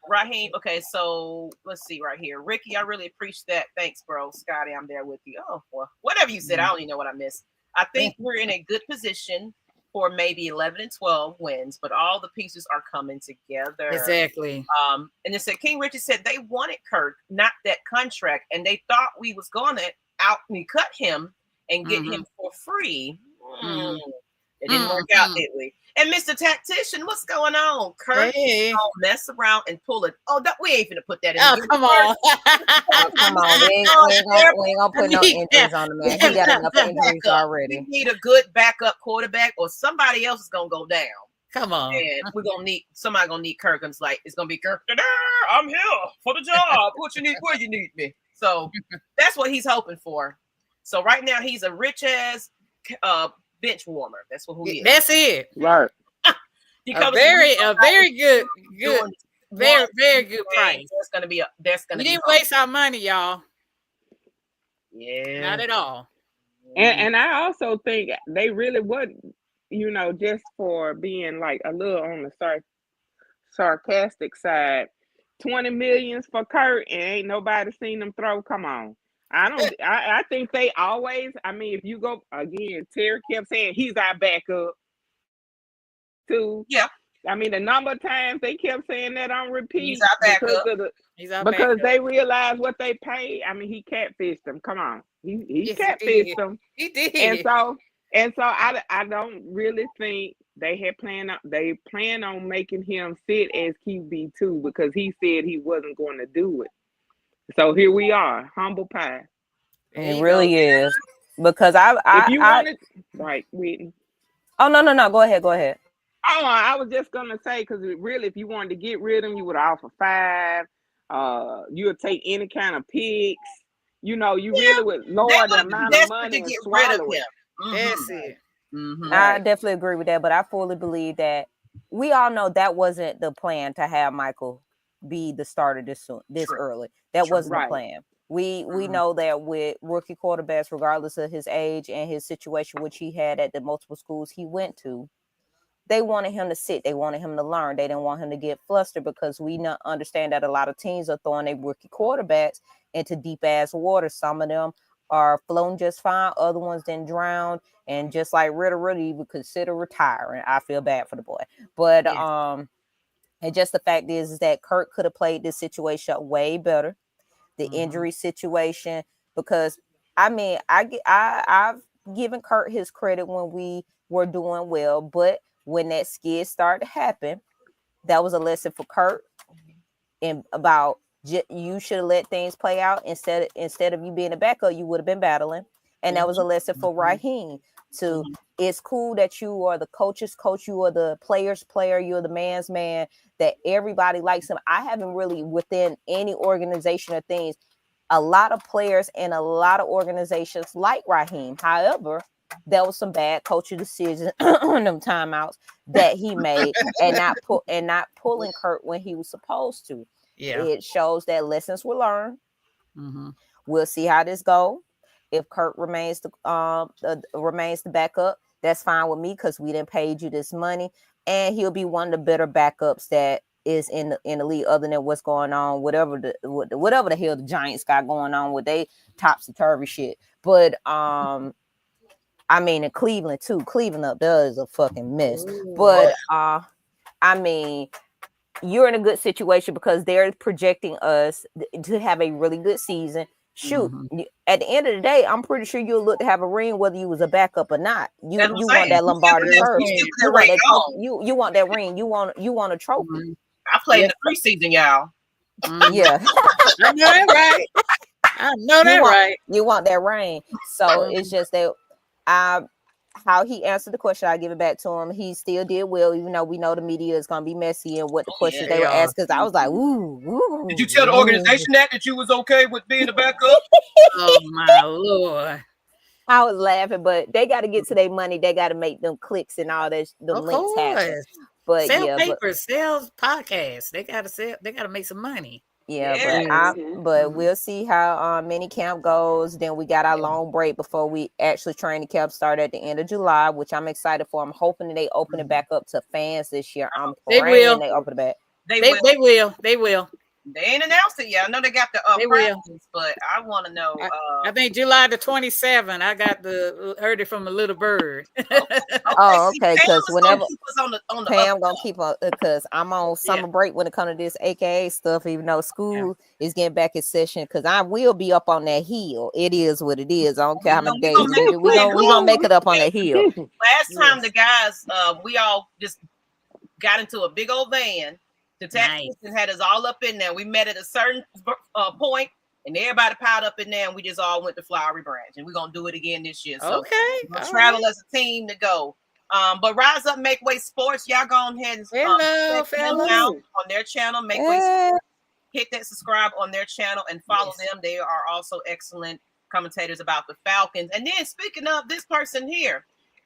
Raheem. Okay, so let's see right here. Ricky, I really appreciate that. Thanks, bro. Scotty, I'm there with you. Oh, well, whatever you said, I don't even know what I missed. I think we're in a good position for maybe 11 and 12 wins, but all the pieces are coming together. Exactly. And they said King Richard said they wanted Kirk, not that contract, and they thought we was going to cut him and get him for free. It didn't work out, did we? And Mr. Tactician, what's going on? Kirk, don't mess around and pull it. Oh, we ain't gonna put that in. Oh, come on. Come on. We ain't gonna put no injuries on the man. He got enough injuries already. We need a good backup quarterback or somebody else is gonna go down. Come on. And we're gonna need somebody gonna need Kirk. And it's like it's gonna be Kirk. I'm here for the job. What you need, where you need me. So that's what he's hoping for. So right now he's a rich ass bench warmer. That's what he is. That's it. Right. A very good, very good price. You didn't waste our money, y'all. Yeah. Not at all. And I also think they really would, you know, just for being like a little on the sarcastic side, 20 million for Kirk and ain't nobody seen them throw. Come on. I think they always, I mean, if you go again, Terry kept saying he's our backup too. Yeah. I mean, the number of times they kept saying that on repeat. He's our backup. Because they realized what they paid. I mean, he catfished them. Come on. He catfished them. He did. And so I don't really think they plan on making him sit as QB2 because he said he wasn't going to do it. So here we are, humble pie. It really is. Because right, Whitney. Oh no, go ahead. Oh, I was just gonna say because really, if you wanted to get rid of him, you would offer 5. You would take any kind of picks. You know, you really would lower the amount of money and swallow it. That's it. I definitely agree with that, but I fully believe that we all know that wasn't the plan to have Michael be the starter this early. That wasn't the plan. We know that with rookie quarterbacks, regardless of his age and his situation, which he had at the multiple schools he went to, they wanted him to sit. They wanted him to learn. They didn't want him to get flustered because we understand that a lot of teams are throwing their rookie quarterbacks into deep ass water. Some of them are floating just fine. Other ones then drowned. And just like Ryder even consider retiring. I feel bad for the boy. But and just the fact is that Kirk could have played this situation way better. The injury situation, because I mean, I've given Kirk his credit when we were doing well, but when that skid started to happen, that was a lesson for Kirk, and about you should have let things play out instead of you being a backup, you would have been battling. And that was a lesson for Raheem to, it's cool that you are the coach's coach, you are the player's player, you're the man's man, that everybody likes him. I haven't really, within any organization or things, a lot of players and a lot of organizations like Raheem. However, there was some bad coaching decisions on them timeouts that he made, and not pulling Kirk when he was supposed to. Yeah. It shows that lessons were learned. Mm-hmm. We'll see how this goes. If Kirk remains the backup, that's fine with me, because we didn't paid you this money, and he'll be one of the better backups that is in the league, other than what's going on, whatever the hell the Giants got going on with they topsy-turvy shit. But I mean, in Cleveland too. Cleveland up there is a fucking mess. Ooh. But I mean, you're in a good situation because they're projecting us to have a really good season. Shoot, at the end of the day, I'm pretty sure you'll look to have a ring whether you was a backup or not. You want that Lombardi first. You want that ring. You want a trophy. I played in the preseason, y'all. Yeah. I know that right. I know that right. You want that ring. So it's just that how he answered the question, I give it back to him. He still did well, even though we know the media is gonna be messy and what the questions they were asked. Because I was like, ooh. Did you tell the organization that you was okay with being a backup? Oh my Lord. I was laughing, but they got to get to their money. They got to make them clicks and all that. The links happen. But sell papers, sell podcasts. They gotta sell. They gotta make some money. Yeah, but we'll see how minicamp goes. Then we got our long break before we actually training camp start at the end of July, which I'm excited for. I'm hoping that they open it back up to fans this year. I'm praying they open it back. They will. They ain't announced it yet. I know they got the practice, but I want to know. I think July the 27th. I got heard it from a little bird. Okay. Because whenever on Pam gonna keep on, because I'm on summer break when it comes to this AKA stuff. Even though school is getting back in session, because I will be up on that hill. It is what it is. I don't care how many days we gonna make it up on that hill. Last time the guys, we all just got into a big old van. The Texans had us all up in there. We met at a certain point, and everybody piled up in there, and we just all went to Flowery Branch, and we're gonna do it again this year. So we'll travel as a team to go. But Rise Up Make Way Sports, y'all go ahead and check them out on their channel. Make Way Sports. Hit that subscribe on their channel and follow them. They are also excellent commentators about the Falcons. And then speaking of this person here,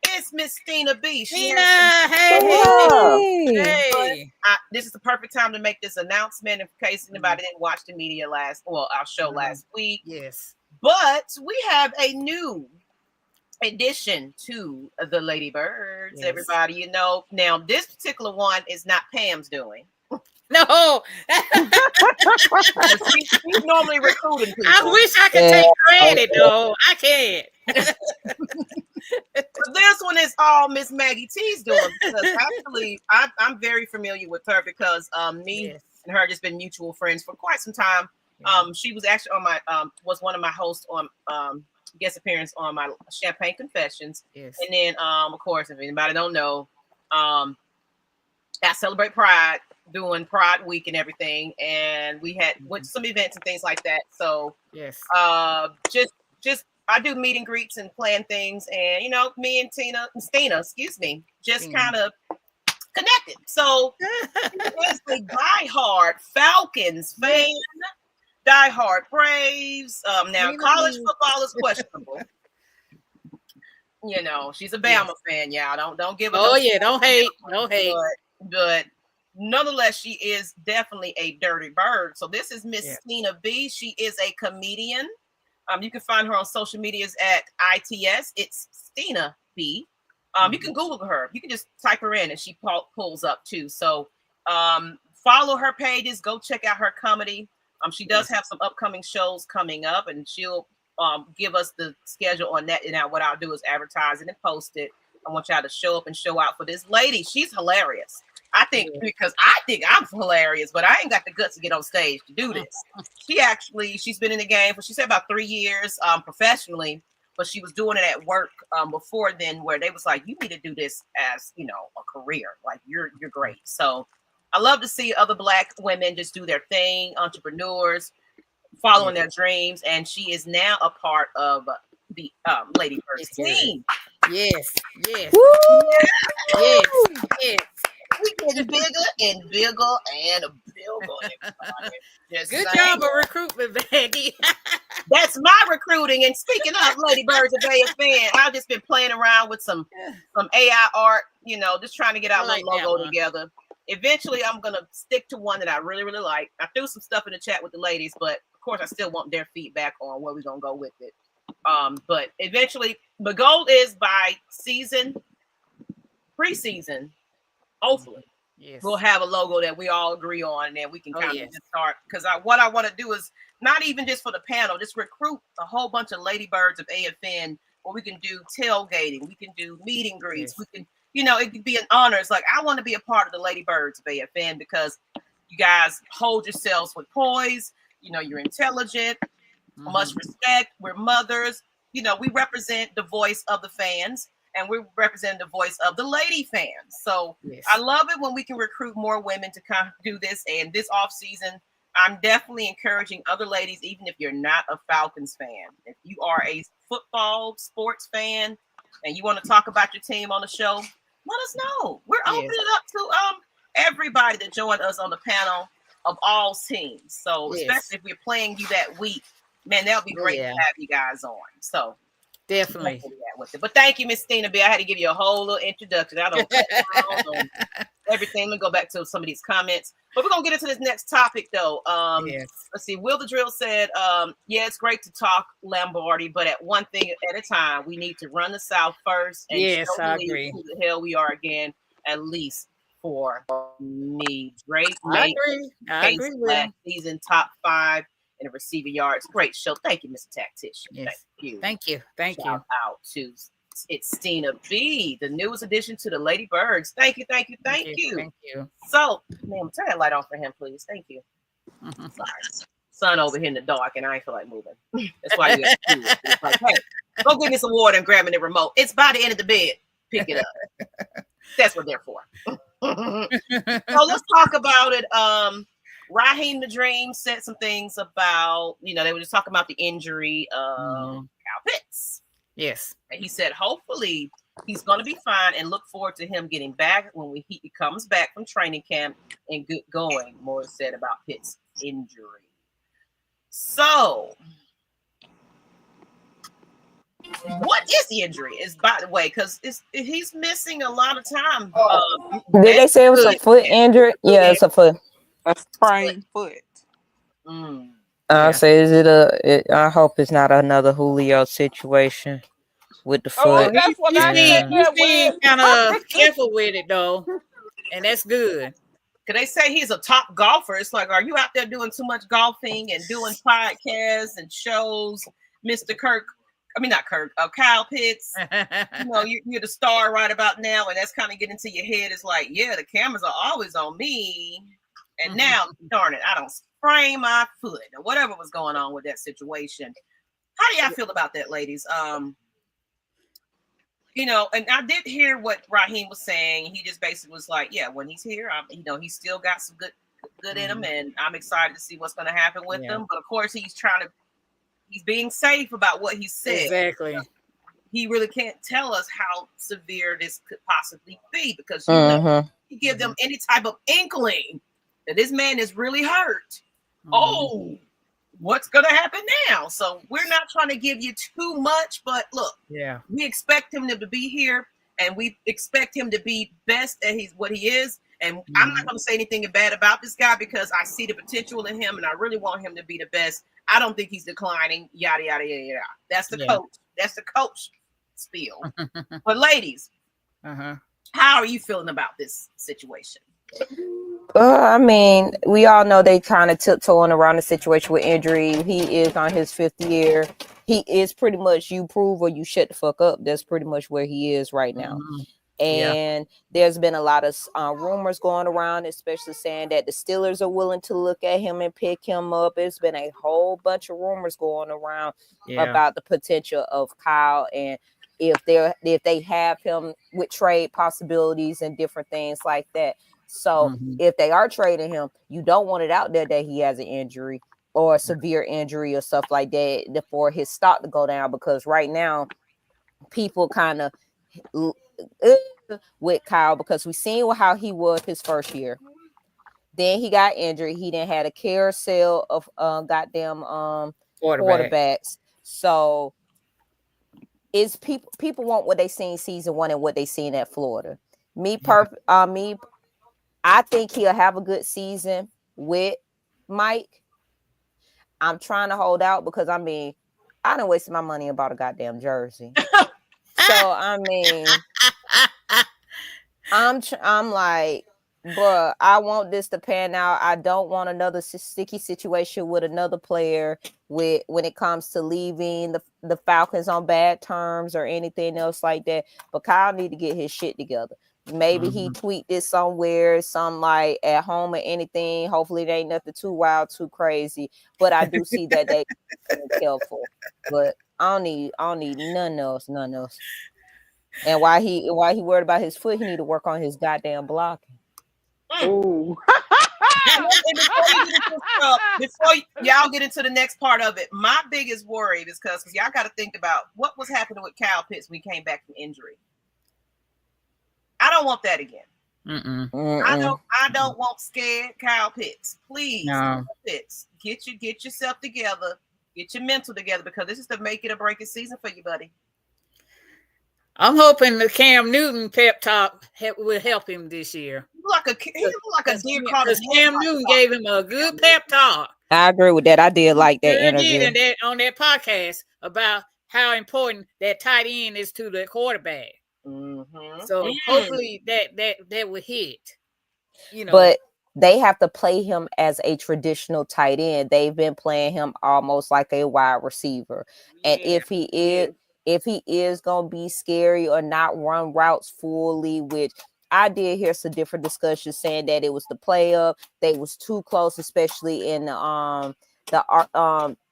it's Miss Stina B. Hey. This is the perfect time to make this announcement in case anybody didn't watch the media our show last week. Yes. But we have a new addition to the Lady Birds. Yes. Everybody, now this particular one is not Pam's doing. No. She's normally recruiting people. I wish I could take credit, though. I can't. This one is all Ms Maggie T's doing, because actually I'm very familiar with her because me and her just been mutual friends for quite some time. She was actually on my was one of my hosts on guest appearance on my Champagne Confessions. Yes. And then of course, if anybody don't know, I celebrate Pride, doing Pride Week and everything, and we went to some events and things like that. So just I do meet and greets and plan things, and me and Stina, just kind of connected. So it's a diehard Falcons fan, diehard Braves. Now college football is questionable. She's a Bama fan, y'all. Don't give her. Don't hate. But nonetheless, she is definitely a dirty bird. So this is Miss Stina B. She is a comedian. You can find her on social medias at ITS. It's Stina B. You can Google her. You can just type her in and she pulls up too. So follow her pages. Go check out her comedy. She does have some upcoming shows coming up, and she'll give us the schedule on that. And now what I'll do is advertise it and post it. I want y'all to show up and show out for this lady. She's hilarious. I think because I think I'm hilarious, but I ain't got the guts to get on stage to do this. She's been in the game for, she said, about 3 years professionally, but she was doing it at work before then, where they was like, you need to do this as, you know, a career. Like you're great. So I love to see other Black women just do their thing, entrepreneurs, following their dreams. And she is now a part of the Lady Birds team. Yes, yes. Woo! Yes, yes. We getting bigger and bigger and bigger. Just Good saying. job of recruitment, Maggie. That's my recruiting. And speaking of Lady Birds of AFN, I've just been playing around with some AI art, you know, just trying to get our I like little logo that one. together. Eventually, I'm going to stick to one that I really, really like. I threw some stuff in the chat with the ladies, but of course, I still want their feedback on where we're going to go with it. But eventually, the goal is by preseason, hopefully, Yes. we'll have a logo that we all agree on, and then we can kind of yes. just start. Because what I want to do is not even just for the panel, just recruit a whole bunch of Lady Birds of AFN, where we can do tailgating, we can do meet and greets, we can, you know, it could be an honor. It's like, I want to be a part of the Lady Birds of AFN because you guys hold yourselves with poise. You know, you're intelligent, much respect. We're mothers. You know, we represent the voice of the fans, and we represent the voice of the lady fans. So I love it when we can recruit more women to kind of do this. And this off season, I'm definitely encouraging other ladies, even if you're not a Falcons fan, if you are a football sports fan and you want to talk about your team on the show, let us know. We're opening it up to everybody that joined us on the panel of all teams. So especially if we're playing you that week, man, that would be great to have you guys on. So definitely. With it. But thank you, Miss Stina B. I had to give you a whole little introduction. I don't know everything. Let me go back to some of these comments. But we're gonna get into this next topic though. Let's see. Will the Drill said, yeah, it's great to talk Lombardi, but at one thing at a time, we need to run the South first and show I agree. who the hell we are again, at least for me. Drake I agree with last season top 5 in the receiving yards. Great show. Thank you, Mr. Tactician. Thank you. Thank you. Shout out to it's Stina B, the newest addition to the Lady Birds. Thank you. Thank you. So, ma'am, turn that light on for him, please. Thank you. Sorry. Sun over here in the dark, and I ain't feel like moving. That's why you got to do it. It's like, hey, go get me some water and grab me the remote. It's by the end of the bed. Pick it up. That's what they're for. So let's talk about it. Raheem the Dream said some things about, you know, they were just talking about the injury of Kyle Pitts. Yes. And he said, hopefully he's going to be fine and look forward to him getting back when he comes back from training camp and get going. More said about Pitts' injury. So, what is the injury? Is by the way, because he's missing a lot of time. Did they say it was a foot injury? Yeah, it's a foot. A sprained foot. I say, is it I hope it's not another Julio situation with the foot. That's what I said. He's being kind of careful with it though, and that's good. Cause they say he's a top golfer. It's like, are you out there doing too much golfing and doing podcasts and shows, Mr. Kirk? I mean, not Kirk. Kyle Pitts. You know, you're the star right about now, and that's kind of getting to your head. It's like, yeah, the cameras are always on me. And now, darn it, I don't sprain my foot or whatever was going on with that situation. How do y'all feel about that, ladies? You know, and I did hear what Raheem was saying. He just basically was like, yeah, when he's here, you know, he's still got some good in him, and I'm excited to see what's going to happen with him. But of course, he's being safe about what he said. Exactly. He really can't tell us how severe this could possibly be because you know, you give them any type of inkling that this man is really hurt. Oh, what's going to happen now? So we're not trying to give you too much, but look, we expect him to be here, and we expect him to be best at what he is. And I'm not going to say anything bad about this guy because I see the potential in him, and I really want him to be the best. I don't think he's declining. Yada yada yada yada. That's the coach. That's the coach spiel. But ladies, how are you feeling about this situation? I mean, we all know they kind of tiptoeing around the situation with injury. He is on his 5th year. He is pretty much you prove or you shut the fuck up. That's pretty much where he is right now. And there's been a lot of rumors going around, especially saying that the Steelers are willing to look at him and pick him up. It's been a whole bunch of rumors going around about the potential of Kyle, and if they have him with trade possibilities and different things like that. So if they are trading him, you don't want it out there that he has an injury or a severe injury or stuff like that for his stock to go down, because right now people kind of with Kyle, because we seen how he was his first year. Then he got injured. He didn't had a carousel of goddamn quarterbacks. So it's people want what they seen season 1 and what they seen at Florida. I think he'll have a good season with Mike. I'm trying to hold out because I done wasted my money and bought a goddamn jersey. So I'm like, bruh, I want this to pan out. I don't want another sticky situation with another player when it comes to leaving the Falcons on bad terms or anything else like that. But Kyle need to get his shit together. Maybe he tweaked it somewhere, some like at home or anything. Hopefully it ain't nothing too wild, too crazy. But I do see that they careful. But I don't need none else. And why he worried about his foot, he need to work on his goddamn blocking. Ooh. Before y'all get into the next part of it, my biggest worry is because y'all got to think about what was happening with Kyle Pitts when he came back from injury. I don't want that again. I don't want scared Kyle Pitts. Please, Kyle Pitts, get yourself together, get your mental together, because this is the make it or break it season for you, buddy. I'm hoping the Cam Newton pep talk will help him this year. He look like a deer caught in Cam Newton gave him a good pep talk. I agree with that. I did like that interview on that podcast about how important that tight end is to the quarterback. So hopefully that will hit. But they have to play him as a traditional tight end. They've been playing him almost like a wide receiver, and if he is gonna be scary or not run routes fully, which I did hear some different discussions saying that it was the play up, they was too close, especially in the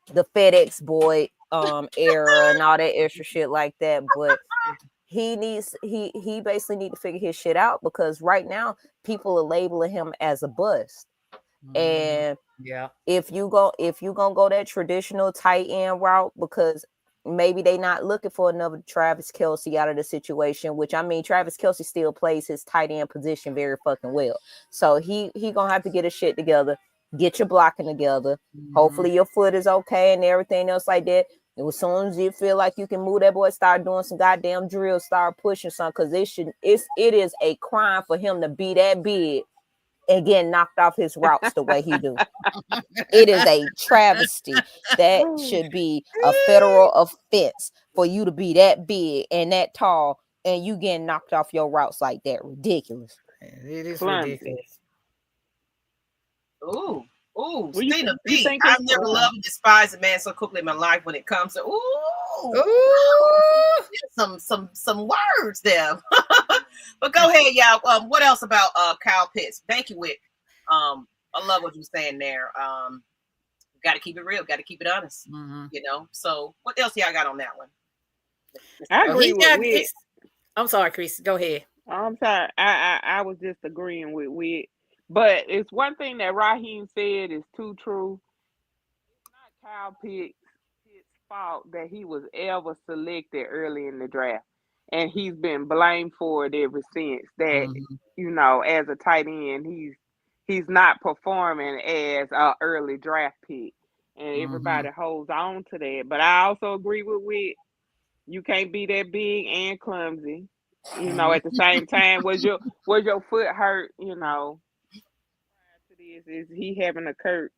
FedEx boy era and all that extra shit like that. But he basically need to figure his shit out, because right now people are labeling him as a bust. And if you gonna go that traditional tight end route, because maybe they not looking for another Travis Kelce out of the situation, which Travis Kelce still plays his tight end position very fucking well. So he gonna have to get his shit together, get your blocking together. Hopefully your foot is okay and everything else like that. And as soon as you feel like you can move that boy, start doing some goddamn drills, start pushing something, because it is a crime for him to be that big and get knocked off his routes the way he do. It is a travesty. That should be a federal offense for you to be that big and that tall and you getting knocked off your routes like that. Ridiculous. It is ridiculous. Ooh, Stina B. I've never loved and despised a man so quickly in my life when it comes to some words there. But go ahead, y'all. What else about Kyle Pitts? Thank you, Wick. I love what you're saying there. Got to keep it real, got to keep it honest. So what else y'all got on that one? I agree with Wick. I'm sorry, Chris. Go ahead. I'm sorry. I was just agreeing with Wick. But it's one thing that Raheem said is too true. It's not Kyle Pitts' fault that he was ever selected early in the draft. And he's been blamed for it ever since. That, as a tight end, he's not performing as an early draft pick. And everybody holds on to that. But I also agree with Wick. You can't be that big and clumsy. At the same time, was your foot hurt, Is he having a Kirk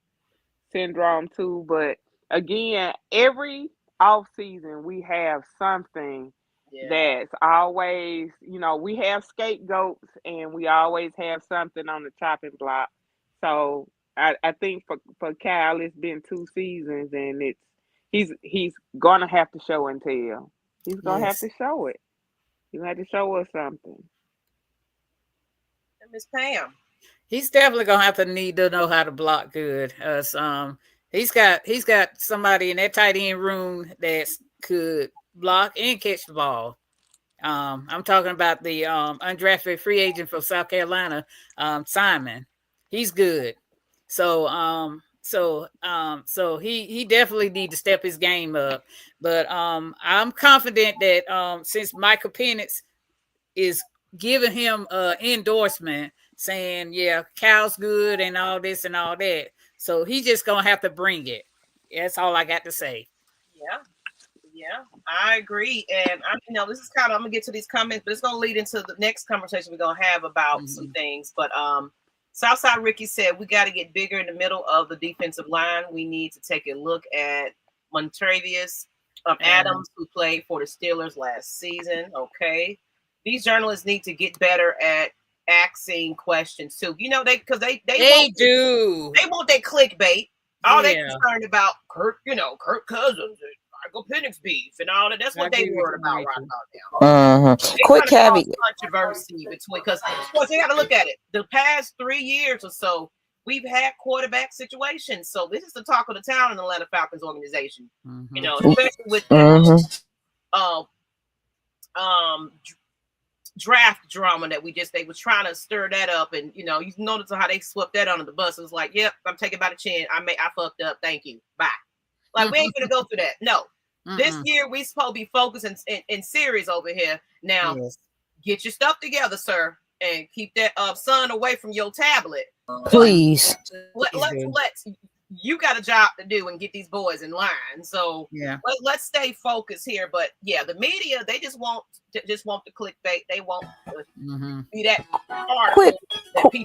syndrome too? But again, every off season we have something that's always, we have scapegoats and we always have something on the chopping block. So I think for Kyle, it's been 2 seasons and he's gonna have to show and tell. He's gonna have to show it. You have to show us something. Miss Pam. He's definitely gonna have to need to know how to block good. He's got somebody in that tight end room that could block and catch the ball. I'm talking about the undrafted free agent from South Carolina, Simon. He's good. So he definitely need to step his game up. But I'm confident that since Michael Penix is giving him endorsement saying, yeah, Cal's good and all this and all that. So he's just gonna have to bring it. That's all I got to say. Yeah, I agree. And this is kind of, I'm gonna get to these comments, but it's gonna lead into the next conversation we're gonna have about some things. But Southside Ricky said we got to get bigger in the middle of the defensive line. We need to take a look at Montravius Adams, who played for the Steelers last season. Okay. These journalists need to get better at asking questions too. They do. They want that clickbait. All they concerned about Kirk Cousins and Michael Penix beef and all that. That's what they worried about right about now. Quick caveat. Controversy between, because of course they got to look at it. The past 3 years or so, we've had quarterback situations. So this is the talk of the town in the Atlanta Falcons organization. Especially with draft drama that they was trying to stir that up, and you notice how they swept that under the bus. It was like, yep, I'm taking by the chin. I fucked up. Thank you. Bye. Like we ain't gonna go through that. No. This year we supposed to be focused and serious over here. Now, get your stuff together, sir, and keep that son away from your tablet. Please. Let's you got a job to do and get these boys in line. So let's stay focused here. But yeah, the media, they just want the clickbait. They want to be that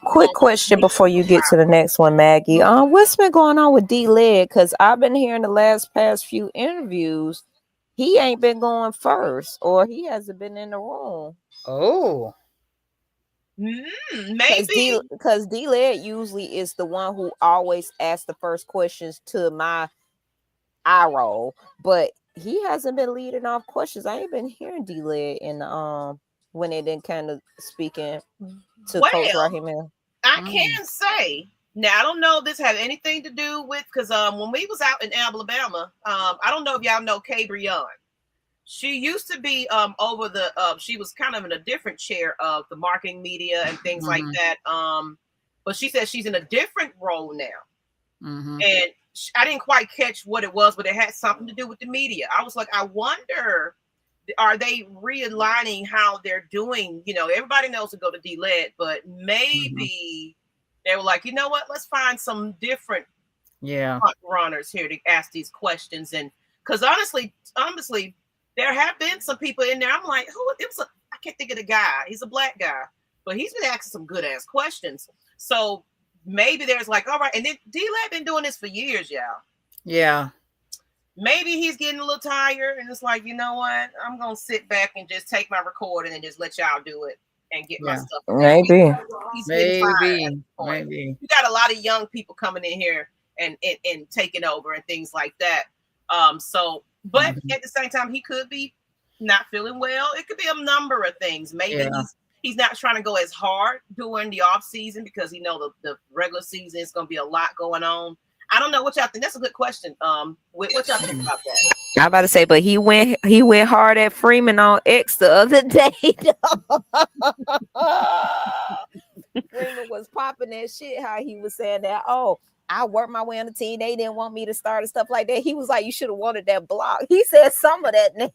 quick question before you get to the next one, Maggie. What's been going on with D-Led? Because I've been hearing the past few interviews, he ain't been going first, or he hasn't been in the room. Oh. Maybe because D-Led usually is the one who always asks the first questions to my eye roll, but he hasn't been leading off questions. I ain't been hearing D-Led in when they didn't kind of speaking to Coach Rahim. I can say now, I don't know if this had anything to do with, because when we was out in Alabama, I don't know if y'all know Kay Breon. She used to be over the she was kind of in a different chair of the marketing media and things like that. But she said she's in a different role now. And I didn't quite catch what it was, but it had something to do with the media. I was like, I wonder, are they realigning how they're doing? Everybody knows to go to D-Led, but maybe they were like, you know what? Let's find some different front runners here to ask these questions. And because honestly, there have been some people in there. I'm like, I can't think of the guy. He's a black guy, but he's been asking some good ass questions. So maybe there's like, all right. And then D-Led been doing this for years, y'all. Yeah. Maybe he's getting a little tired and it's like, you know what? I'm going to sit back and just take my recording and just let y'all do it and get my stuff. Maybe. Maybe. You got a lot of young people coming in here and taking over and things like that. But at the same time, he could be not feeling well. It could be a number of things. Maybe he's not trying to go as hard during the off season because he know the regular season is going to be a lot going on. I don't know what y'all think. That's a good question. What y'all think about that? I'm about to say, but he went hard at Freeman on X the other day. Freeman was popping that shit. How he was saying that, I worked my way on the team. They didn't want me to start and stuff like that. He was like, you should have wanted that block. He said some of that. He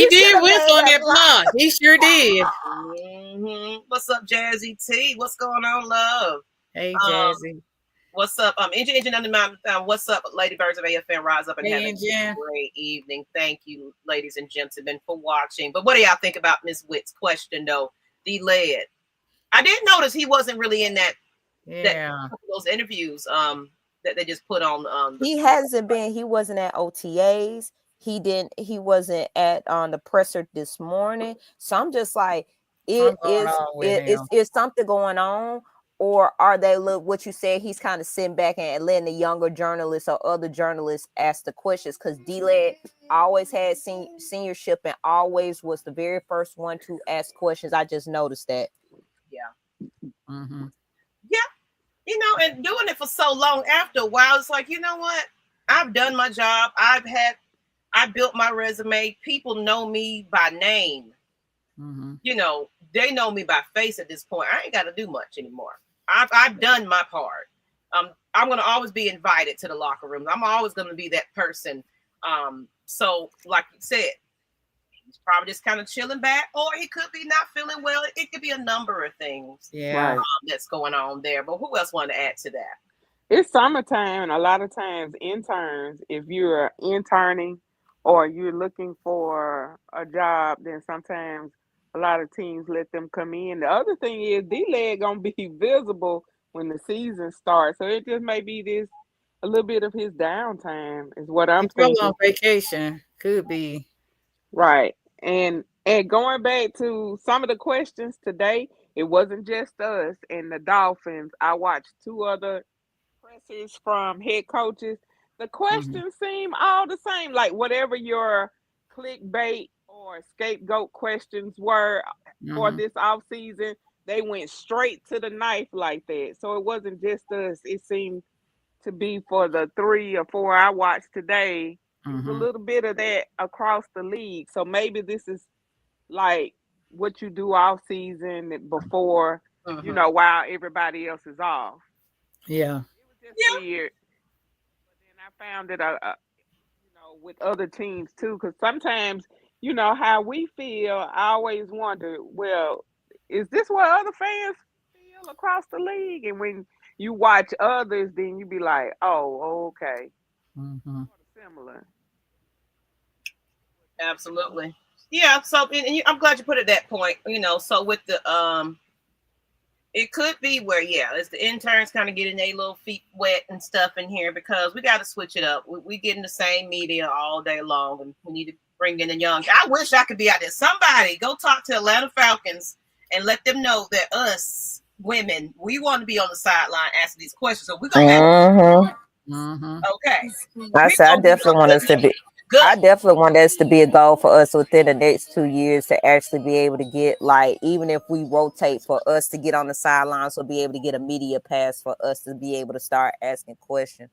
did whistle on that block. He sure did. What's up, Jazzy T? What's going on, love? Hey, Jazzy. What's up? Engine under my what's up, Lady Birds of AFN? Rise up and have a great evening. Thank you, ladies and gentlemen, for watching. But what do y'all think about Ms. Witt's question, though? D-Led. I did notice he wasn't really in those interviews that they just put on. He hasn't been. He wasn't at OTAs. He wasn't at on the presser this morning. So I'm just like, it's something going on, or are they look what you said? He's kind of sitting back and letting the younger journalists or other journalists ask the questions, because D-Led always had seniorship and always was the very first one to ask questions. I just noticed that. Yeah. Mm-hmm. Yeah. You know, and doing it for so long, after a while, it's like, you know what? I've done my job. I built my resume. People know me by name. Mm-hmm. You know, they know me by face at this point. I ain't got to do much anymore. I've done my part. I'm going to always be invited to the locker rooms. I'm always going to be that person. So like you said, he's probably just kind of chilling back, or he could be not feeling well. It could be a number of things that's going on there. But who else wanted to add to that? It's summertime, and a lot of times interns, if you're interning or you're looking for a job, then sometimes a lot of teams let them come in. The other thing is D-Leg gonna be visible when the season starts, so it just may be this a little bit of his downtime is what I'm thinking. On vacation could be right. And going back to some of the questions today, it wasn't just us and the Dolphins. I watched 2 other pressers from head coaches. The questions seem all the same, like whatever your clickbait or scapegoat questions were for this off season, they went straight to the knife like that. So it wasn't just us. It seemed to be for the 3 or 4 I watched today. There's a little bit of that across the league. So maybe this is like what you do off season before, you know, while everybody else is off. Yeah. It was just weird. But then I found it, you know, with other teams too, because sometimes, you know, how we feel, I always wonder, well, is this what other fans feel across the league? And when you watch others, then you be like, oh, okay. Similar. Absolutely. Yeah. So and I'm glad you put it that point, you know, so with the, it could be where, it's the interns kind of getting their little feet wet and stuff in here, because we got to switch it up. We getting the same media all day long, and we need to bring in the young. I wish I could be out there. Somebody go talk to Atlanta Falcons and let them know that us women, we want to be on the sideline asking these questions. So we're gonna have okay. I definitely want us to be. I definitely want us to be a goal for us within the next 2 years to actually be able to get, like, even if we rotate, for us to get on the sidelines, or be able to get a media pass for us to be able to start asking questions.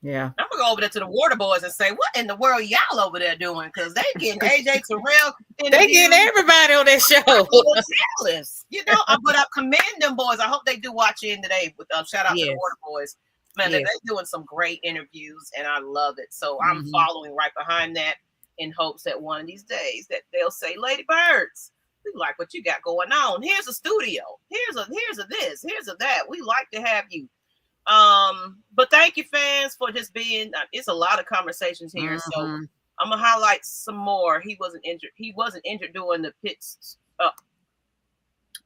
Yeah. I'm gonna go over there to the Water Boys and say, what in the world y'all over there doing? Because they getting AJ Terrell. They getting everybody on that show. Jealous, you know. But I commend them boys. I hope they do watch in today. With shout out to the Water Boys. Man, they're doing some great interviews, and I love it. So I'm following right behind that, in hopes that one of these days that they'll say, Lady Birds, we like what you got going on. Here's a studio. Here's a this. Here's a that. We like to have you. But thank you, fans, for just being. It's a lot of conversations here, so I'm gonna highlight some more. He wasn't injured. He wasn't injured during the pits.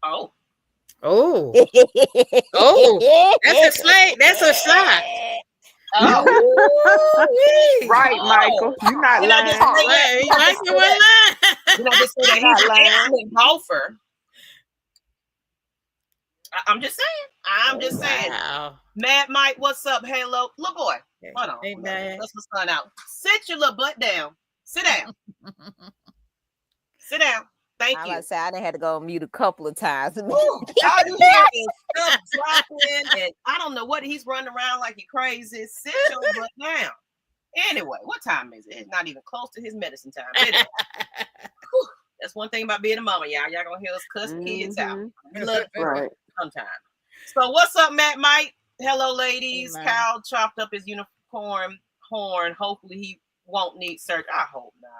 Oh, that's a slate. That's a shot. Right, Michael. You're not lying. Michael was lying. You know, just say that he's an excellent golfer. I'm just saying. Wow. Mad Mike, what's up? Hello, little boy. Hold on. Hey, let's my son out. Sit your little butt down. Sit down. Sit down. Thank you. I say I done had to go on mute a couple of times. All you hear is stuff dropping, and I don't know what he's running around like he crazy. Sit your butt down. Anyway, what time is it? It's not even close to his medicine time. Anyway, that's one thing about being a mama, y'all. Y'all gonna hear us cuss kids out. We love it sometimes. So what's up, Matt Mike? Hello, ladies. Hey, Kyle chopped up his unicorn horn. Hopefully he won't need surgery. I hope not.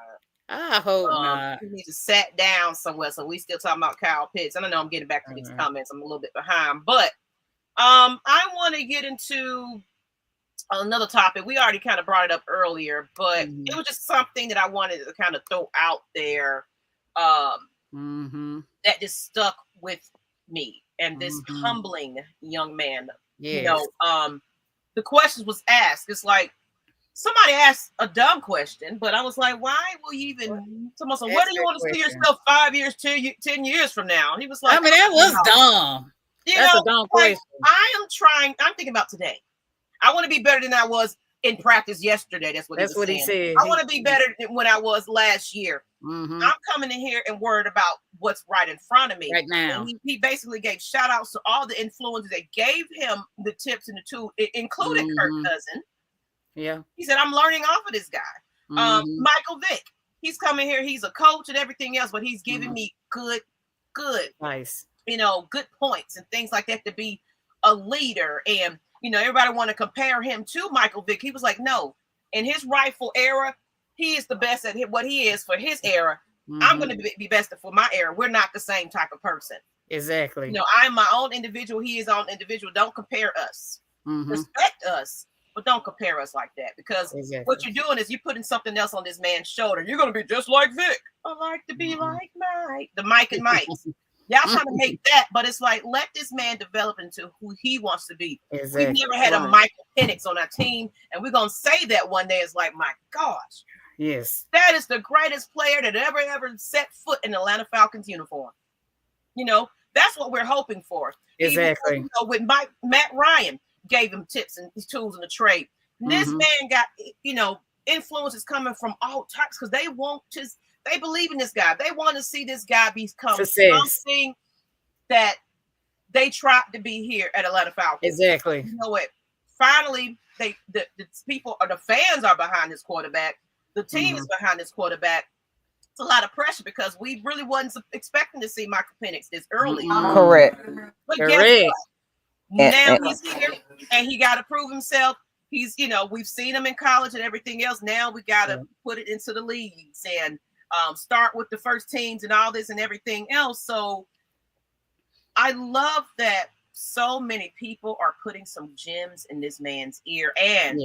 I hope not. He needs to sat down somewhere. So we still talking about Kyle Pitts. I don't know. I'm getting back to these comments. I'm a little bit behind, but I want to get into another topic. We already kind of brought it up earlier, but it was just something that I wanted to kind of throw out there that just stuck with me. And this humbling young man, you know, the question was asked. It's like somebody asked a dumb question, but I was like, why will you even? Someone said, where do you want to see yourself 5 years, 10 years from now? And he was like, I mean, that was dumb. That's a dumb question. I'm thinking about today. I want to be better than I was in practice yesterday. That's what he said. I want to be better than when I was last year. Mm-hmm. I'm coming in here and worried about what's right in front of me right now. And he basically gave shout outs to all the influencers that gave him the tips and the tools, including Kirk Cousin. Yeah. He said, I'm learning off of this guy. Michael Vick. He's coming here. He's a coach and everything else, but he's giving me good, nice, good points and things like that to be a leader. And everybody want to compare him to Michael Vick. He was like, no, in his rightful era, he is the best at what he is for his era. I'm going to be best for my era. We're not the same type of person. Exactly. I'm my own individual. He is own individual. Don't compare us. Respect us, but don't compare us like that, because what you're doing is you're putting something else on this man's shoulder. You're going to be just like Vic. I like to be like Mike. The Mike and Mike. Y'all trying to make that, but it's like, let this man develop into who he wants to be. We've never had a Michael Penix on our team, and we're going to say that one day. It's like, my gosh. Yes. That is the greatest player that ever set foot in the Atlanta Falcons uniform. That's what we're hoping for. Exactly. Even, with Matt Ryan gave him tips and tools in the trade. This man got, influences coming from all types, because they believe in this guy. They want to see this guy become something that they tried to be here at Atlanta Falcons. Exactly. You know what? Finally, the people or the fans are behind this quarterback. The team is behind this quarterback. It's a lot of pressure, because we really wasn't expecting to see Michael Penix this early. Correct. But guess what? Now he's here and he got to prove himself. He's, we've seen him in college and everything else. Now we got to put it into the leagues and start with the first teams and all this and everything else. So I love that so many people are putting some gems in this man's ear, and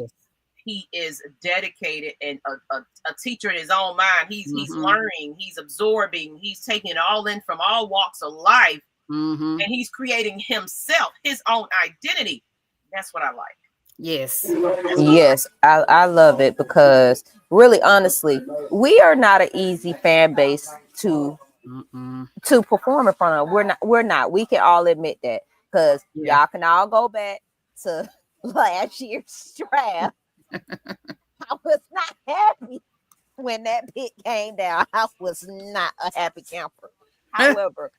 he is dedicated and a teacher in his own mind. He's learning, he's absorbing, he's taking it all in from all walks of life, and he's creating himself, his own identity. That's what I like. Yes, I love it, because really, honestly, we are not an easy fan base to perform in front of. We're not. We can all admit that, because y'all can all go back to last year's draft. I was not happy when that pick came down. I was not a happy camper. However,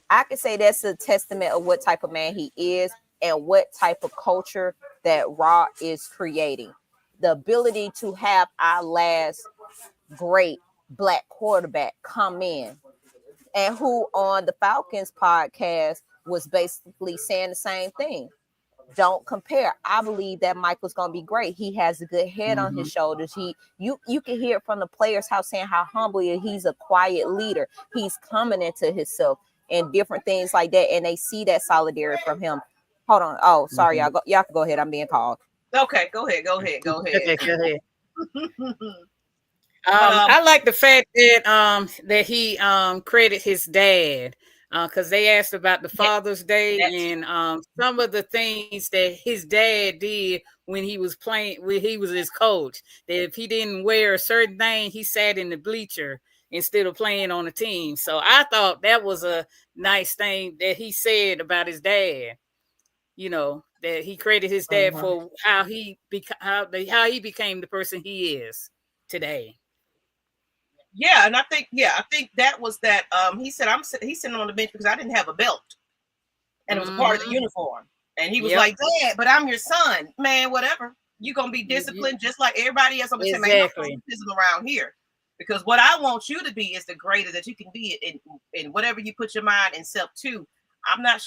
I can say that's a testament of what type of man he is and what type of culture that Raw is creating. The ability to have our last great Black quarterback come in, and who on the Falcons podcast was basically saying the same thing. Don't compare. I believe that Michael's gonna be great. He has a good head on his shoulders. You can hear it from the players how saying how humble he is. He's a quiet leader. He's coming into himself and different things like that, and they see that solidarity from him. Hold on. Oh, sorry, y'all can go ahead. I'm being called. Okay, go ahead. Okay, go ahead. I like the fact that that he credited his dad, because they asked about the Father's Day and some of the things that his dad did when he was playing, when he was his coach. That if he didn't wear a certain thing, he sat in the bleacher instead of playing on the team. So I thought that was a nice thing that he said about his dad. That he credited his dad for how he became the person he is today. Yeah, and I think that was that. He said, he's sitting on the bench because I didn't have a belt, and it was a part of the uniform. And he was like, Dad, but I'm your son, man. Whatever, you're gonna be disciplined just like everybody else. I'm gonna say, man, no discipline around here, because what I want you to be is the greatest that you can be in whatever you put your mind and self to. I'm not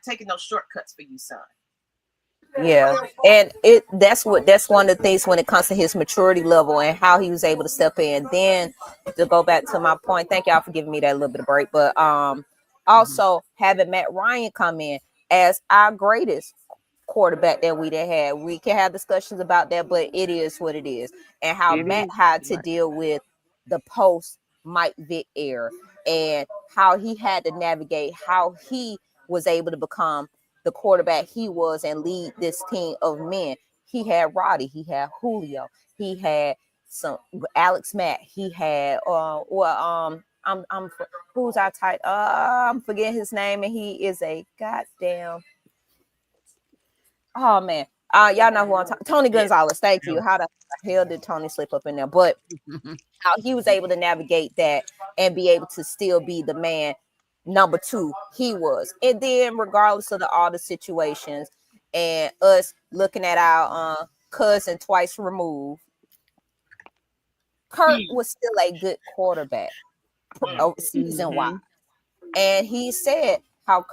taking no shortcuts for you, son. Yeah, and that's one of the things when it comes to his maturity level and how he was able to step in. Then to go back to my point, thank y'all for giving me that little bit of break. But also having Matt Ryan come in as our greatest quarterback that we had. We can have discussions about that, but it is what it is. And how Matt had to deal with the post Mike Vick era, and how he had to navigate, how he was able to become the quarterback he was and lead this team of men. He had Roddy, he had Julio, he had some Alex Mack, he had who's our tight? I'm forgetting his name, and he is a goddamn. Oh man, y'all know who I'm talking. Tony Gonzalez. Thank you. How the hell did Tony slip up in there? But how he was able to navigate that and be able to still be the man number 2 he was. And then regardless of all the situations and us looking at our cousin twice removed, Kirk was still a good quarterback season wide. And he said how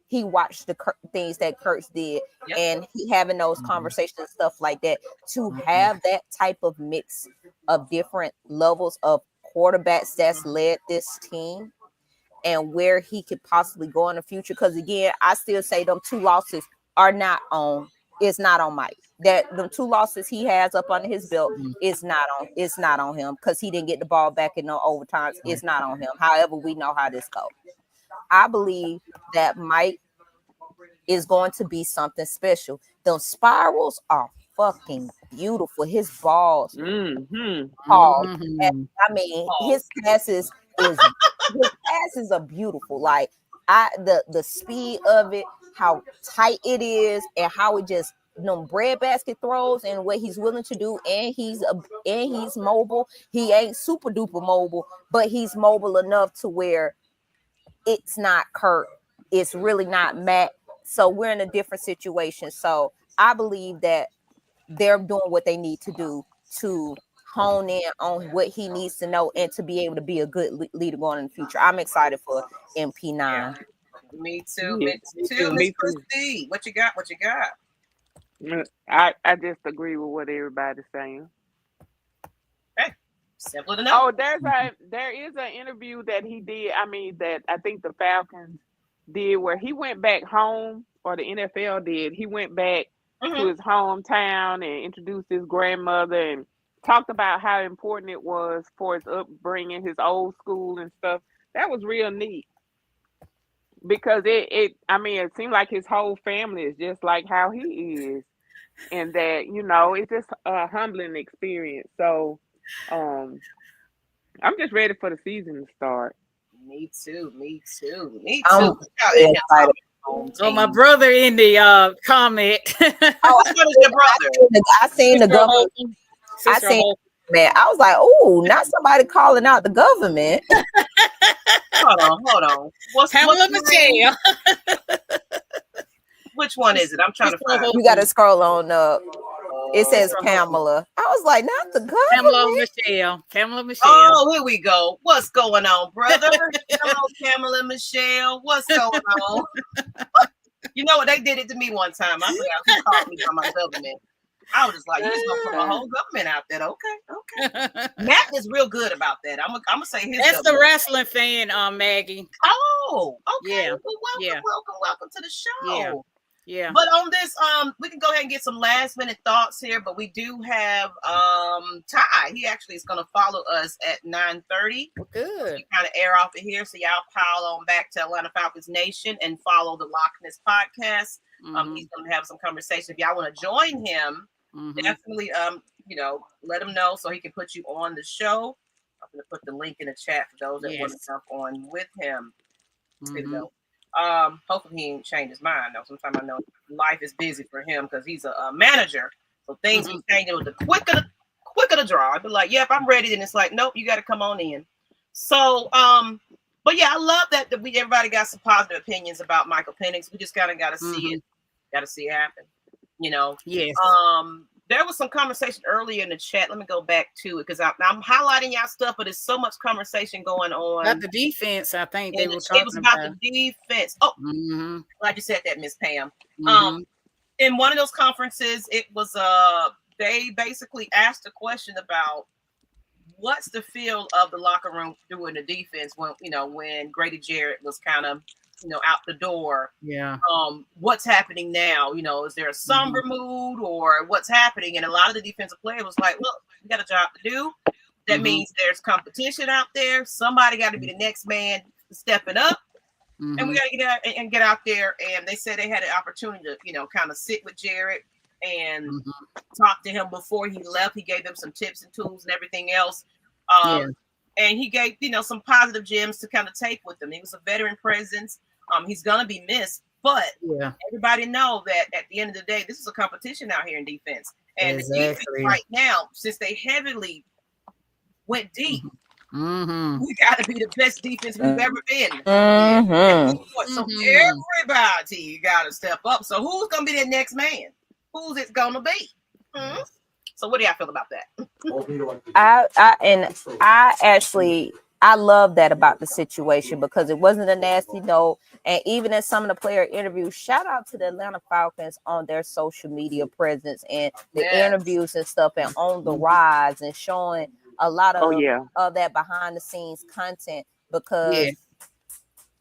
he watched the things that Kirk did, and he having those conversations and stuff like that. To have that type of mix of different levels of quarterbacks that's led this team and where he could possibly go in the future. Because again, I still say them 2 losses are not on. It's not on Mike. That the 2 losses he has up under his belt is not on him because he didn't get the ball back in no overtimes. It's not on him. However, we know how this goes. I believe that Mike is going to be something special. Those spirals are fucking beautiful. His balls, Paul. I mean, his passes are beautiful. Like the speed of it, how tight it is, and how it just breadbasket throws and what he's willing to do. And he's mobile. He ain't super duper mobile, but he's mobile enough to where it's not Kirk. It's really not Matt. So we're in a different situation. So I believe that they're doing what they need to do to hone in on what he needs to know and to be able to be a good leader going in the future. I'm excited for MP9. Yeah. Me too. Me too. Miss Christy, what you got? I just agree with what everybody's saying. Okay. Simple to know. Oh, there is an interview that he did. I mean, that I think the Falcons did where he went back home, or the NFL did. He went back to his hometown and introduced his grandmother and talked about how important it was for his upbringing, his old school and stuff. That was real neat because it seemed like his whole family is just like how he is, and that it's just a humbling experience. So I'm just ready for the season to start. Me too. So my brother in the comment. What is your brother? I seen the government. Man, I was like, oh, not somebody calling out the government. Hold on. What's Michelle? Which one is it? I'm trying to find. You got to scroll on up. It says Pamela. I was like, not the government. Pamela Michelle. Oh, here we go. What's going on, brother? Hello, Pamela Michelle. What's going on? You know what? They did it to me one time. I forgot who called me from my government. I was just like, you just gonna put my whole government out there. Okay. Matt is real good about that. I'm gonna say his. That's the wrestling fan, Maggie. Oh, okay. Yeah. Well, welcome to the show. Yeah. But on this, we can go ahead and get some last minute thoughts here. But we do have Ty. He actually is gonna follow us at 9:30. Good. We kind of air off of here, so y'all pile on back to Atlanta Falcons Nation and follow the Loch Ness podcast. He's gonna have some conversation. If y'all want to join him. Definitely, let him know so he can put you on the show. I'm gonna put the link in the chat for those that want to jump on with him. Here we go. Hopefully he ain't changed his mind. Though sometimes I know life is busy for him because he's a manager, so things be changing with the quicker the draw. I'd be like, yep, I'm ready, and it's like, nope, you got to come on in. So, but yeah, I love that everybody got some positive opinions about Michael Penix. We just kind of got to see it. Got to see it happen. Yes. There was some conversation earlier in the chat. Let me go back to it because I'm highlighting y'all stuff, but there's so much conversation going on. About the defense, I think they were talking about. It was about the defense. Oh, glad you said that, Miss Pam. In one of those conferences, it was they basically asked a question about what's the feel of the locker room doing the defense when Grady Jarrett was kind of out the door. Yeah. What's happening now? Is there a somber mood or what's happening? And a lot of the defensive players was like, look, we got a job to do. That means there's competition out there. Somebody got to be the next man stepping up. And we got to get out there. And they said they had an opportunity to, kind of sit with Jarrett and talk to him before he left. He gave them some tips and tools and everything else. and he gave some positive gems to kind of take with him. He was a veteran presence. He's gonna be missed, but everybody know that at the end of the day, this is a competition out here in defense. And the defense right now, since they heavily went deep, we got to be the best defense we've ever been. So everybody got to step up. So who's gonna be the next man? Who's it gonna be? So what do y'all feel about that? I love that about the situation because it wasn't a nasty note. And even in some of the player interviews, shout out to the Atlanta Falcons on their social media presence and the interviews and stuff, and on the rise and showing a lot of that behind the scenes content, because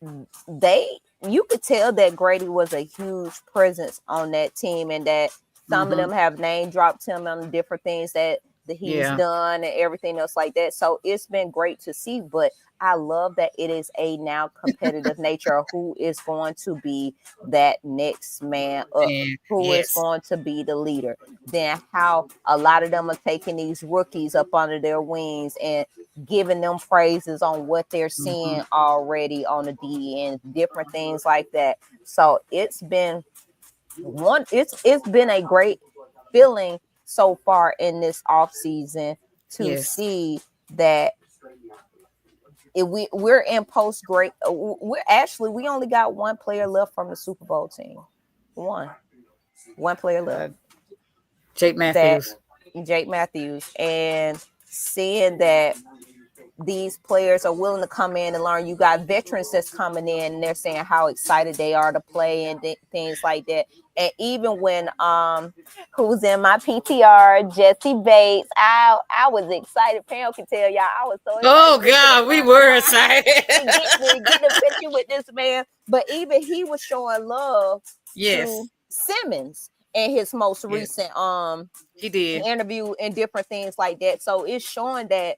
you could tell that Grady was a huge presence on that team, and that some of them have name dropped him on different things that he's done and everything else like that. So it's been great to see, but I love that it is a now competitive nature of who is going to be that next man up, who is going to be the leader. Then how a lot of them are taking these rookies up under their wings and giving them praises on what they're seeing already on the D and different things like that. So it's been a great feeling so far in this off season to see that we're in post great. We only got one player left from the Super Bowl team. One player left. Jake Matthews, and seeing that these players are willing to come in and learn. You got veterans that's coming in and they're saying how excited they are to play and things like that. And even when who's in my PTR, Jesse Bates, I was excited. Pam can tell y'all I was so excited. Oh God, we were excited. Get a picture with this man. But even he was showing love to Simmons in his most recent he did interview and different things like that. So it's showing that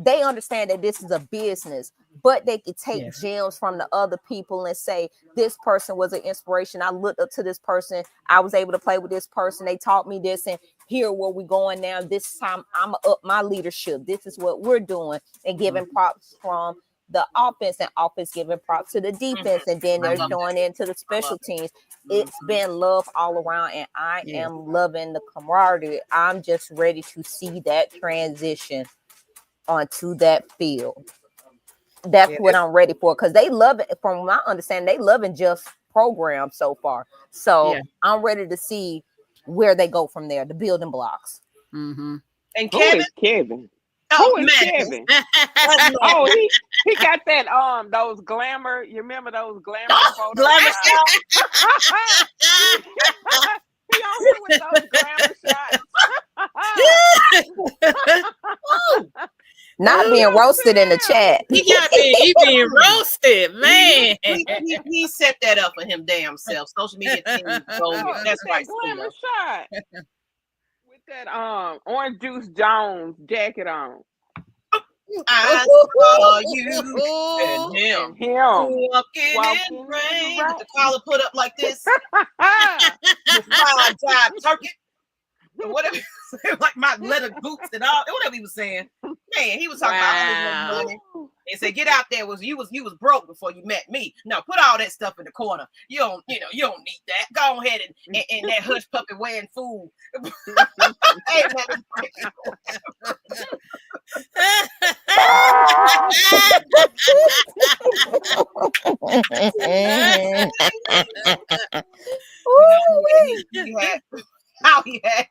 they understand that this is a business, but they could take gems from the other people and say, this person was an inspiration. I looked up to this person. I was able to play with this person. They taught me this, and here where we're going now. This time I'm up my leadership. This is what we're doing, and giving props from the offense, and offense giving props to the defense, and then they're showing into the special teams. It's been love all around, and I am loving the camaraderie. I'm just ready to see that transition onto that field. That's what I'm ready for, because they love it. From my understanding, they loving just program so far. So I'm ready to see where they go from there, the building blocks. And Kevin? Oh, Who is Kevin? He got that those glamour. You remember those glamour photos? Glamour He on here with those glamour shots. Not being roasted in the chat. He being roasted, man. He set that up for him damn self. Social media team. That's right. Glamour shot with that Orange Juice Jones jacket on. I saw you and him walking in rain with the collar put up like this. The fried jive turkey. Whatever, like my leather boots and all, whatever he was saying. Man, he was talking about all this money. And said, get out there. You was broke before you met me. No, put all that stuff in the corner. You don't need that. Go ahead and that hush puppy wearing fool. Hey, man. How he has.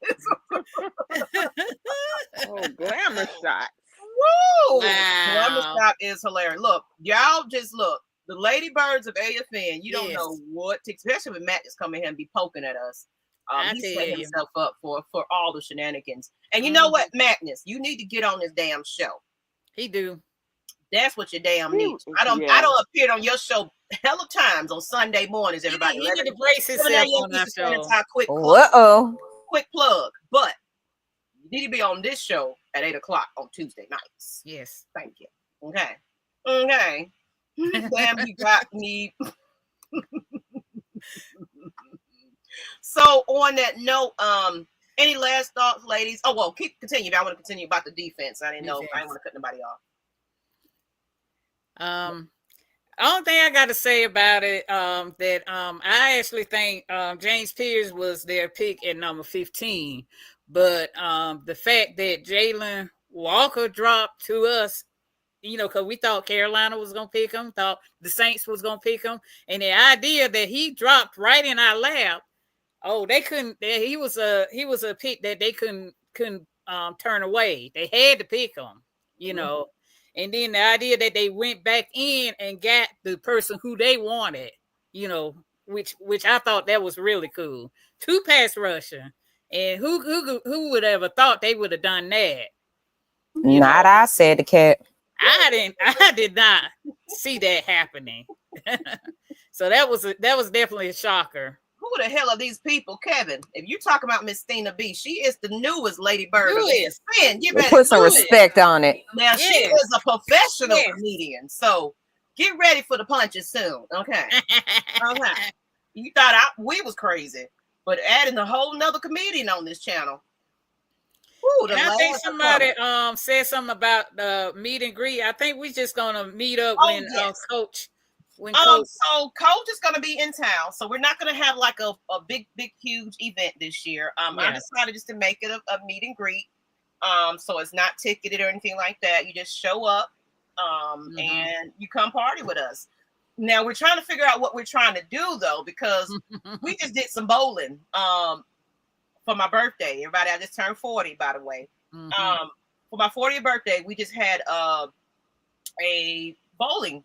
Glamour shot. Woo! Wow. Glamour shot is hilarious. Look, y'all just look. The Lady Birds of AFN, you don't know what to, especially when Matt is coming here and be poking at us. He's setting himself up for all the shenanigans. And you know what, Madness? You need to get on this damn show. He do. That's what your damn needs. I don't appear on your show hella times on Sunday mornings. Everybody, he need to brace himself on that show. Quick plug, but you need to be on this show at 8:00 on Tuesday nights. Yes, thank you. Okay. Damn, you got me. So on that note, Any last thoughts, ladies? Oh, well, continue. I want to continue about the defense. I didn't know. I didn't want to cut nobody off. Only thing I got to say about it, that I actually think James Pierce was their pick at number 15, but the fact that Jalen Walker dropped to us, because we thought Carolina was gonna pick him, thought the Saints was gonna pick him, and the idea that he dropped right in our lap, they couldn't. He was a pick that they couldn't turn away. They had to pick him, And then the idea that they went back in and got the person who they wanted, which I thought that was really cool. 2 pass rusher, and who would ever thought they would have done that? Not I said the cat. I did not see that happening. So that was definitely a shocker. Who the hell are these people, Kevin? If you talk about Miss Stina B, she is the newest Lady Bird. You better put some respect on it. Now she is a professional comedian, so get ready for the punches soon. Okay. Okay. You thought we was crazy, but adding a whole nother comedian on this channel. Ooh, I think somebody said something about the meet and greet. I think we're just gonna meet up when Coach. So Coach is gonna be in town, so we're not gonna have like a big, huge event this year. I decided just to make it a meet and greet. So it's not ticketed or anything like that. You just show up, and you come party with us. Now we're trying to figure out what we're trying to do though, because we just did some bowling. For my birthday, everybody, I just turned 40, by the way. For my 40th birthday, we just had a bowling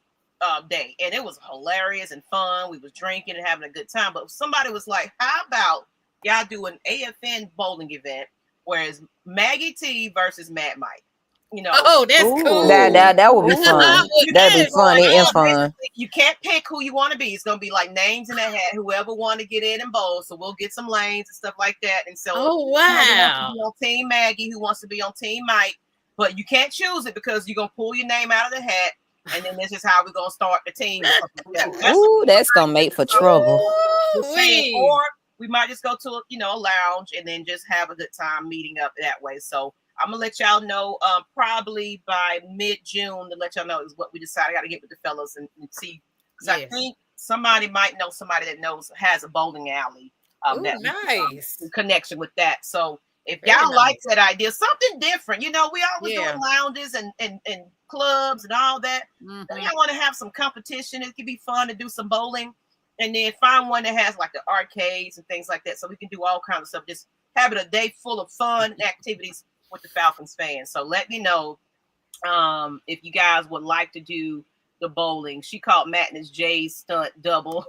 day, and it was hilarious and fun. We was drinking and having a good time. But somebody was like, "How about y'all do an AFN bowling event, where it's Maggie T versus Mad Mike?" Oh, that's cool. That would be fun. That'd be funny and fun. You can't pick who you want to be. It's gonna be like names in a hat. Whoever want to get in and bowl. So we'll get some lanes and stuff like that. And so, wow, who wants to be on Team Maggie, who wants to be on Team Mike, but you can't choose it because you're gonna pull your name out of the hat, and then this is how we're gonna start the team. That's gonna make for trouble. Or we might just go to a lounge and then just have a good time meeting up that way. So I'm gonna let y'all know probably by mid-June to let y'all know is what we decided. I got to get with the fellas and see, because I think somebody might know somebody that has a bowling alley. Nice connection with that. So if y'all like that idea, something different, we always doing lounges and clubs and all that. Y'all want to have some competition. It could be fun to do some bowling, and then find one that has like the arcades and things like that, so we can do all kinds of stuff. Just having a day full of fun activities with the Falcons fans. So let me know if you guys would like to do the bowling. She called Madness Jay's stunt double.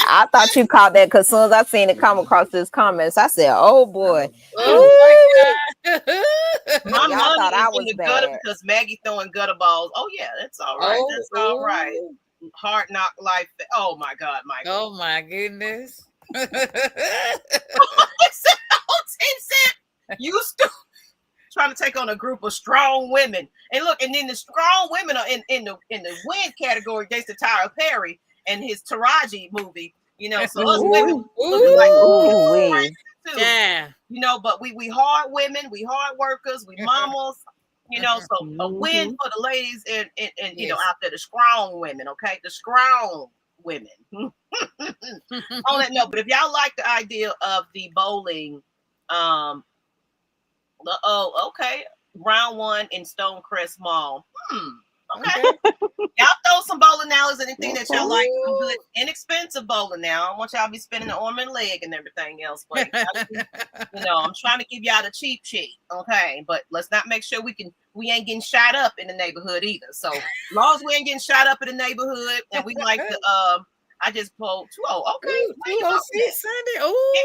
I thought you caught that because as soon as I seen it come across this comments, I said, "Oh boy." My money thought I was in the gutter because Maggie throwing gutter balls. Oh yeah, that's all right. That's all right. Hard knock life. Oh my God, Michael. Oh my goodness. You still trying to take on a group of strong women, and look, and then the strong women are in the win category against the Tyler Perry and his Taraji movie. So us women looking like but we hard women, we hard workers, we mamas. So a win for the ladies and out there, the strong women. Okay, the strong women. On that note, but if y'all like the idea of the bowling, okay, round 1 in Stonecrest Mall. Okay. Y'all throw some bowling alleys, anything that y'all like. Some good, inexpensive bowling now. I don't want y'all to be spending the arm and leg and everything else. But I'm trying to give y'all the cheap. Okay. But let's not make sure we ain't getting shot up in the neighborhood either. So as long as we ain't getting shot up in the neighborhood and we like to I just pulled 2-0. Okay. Get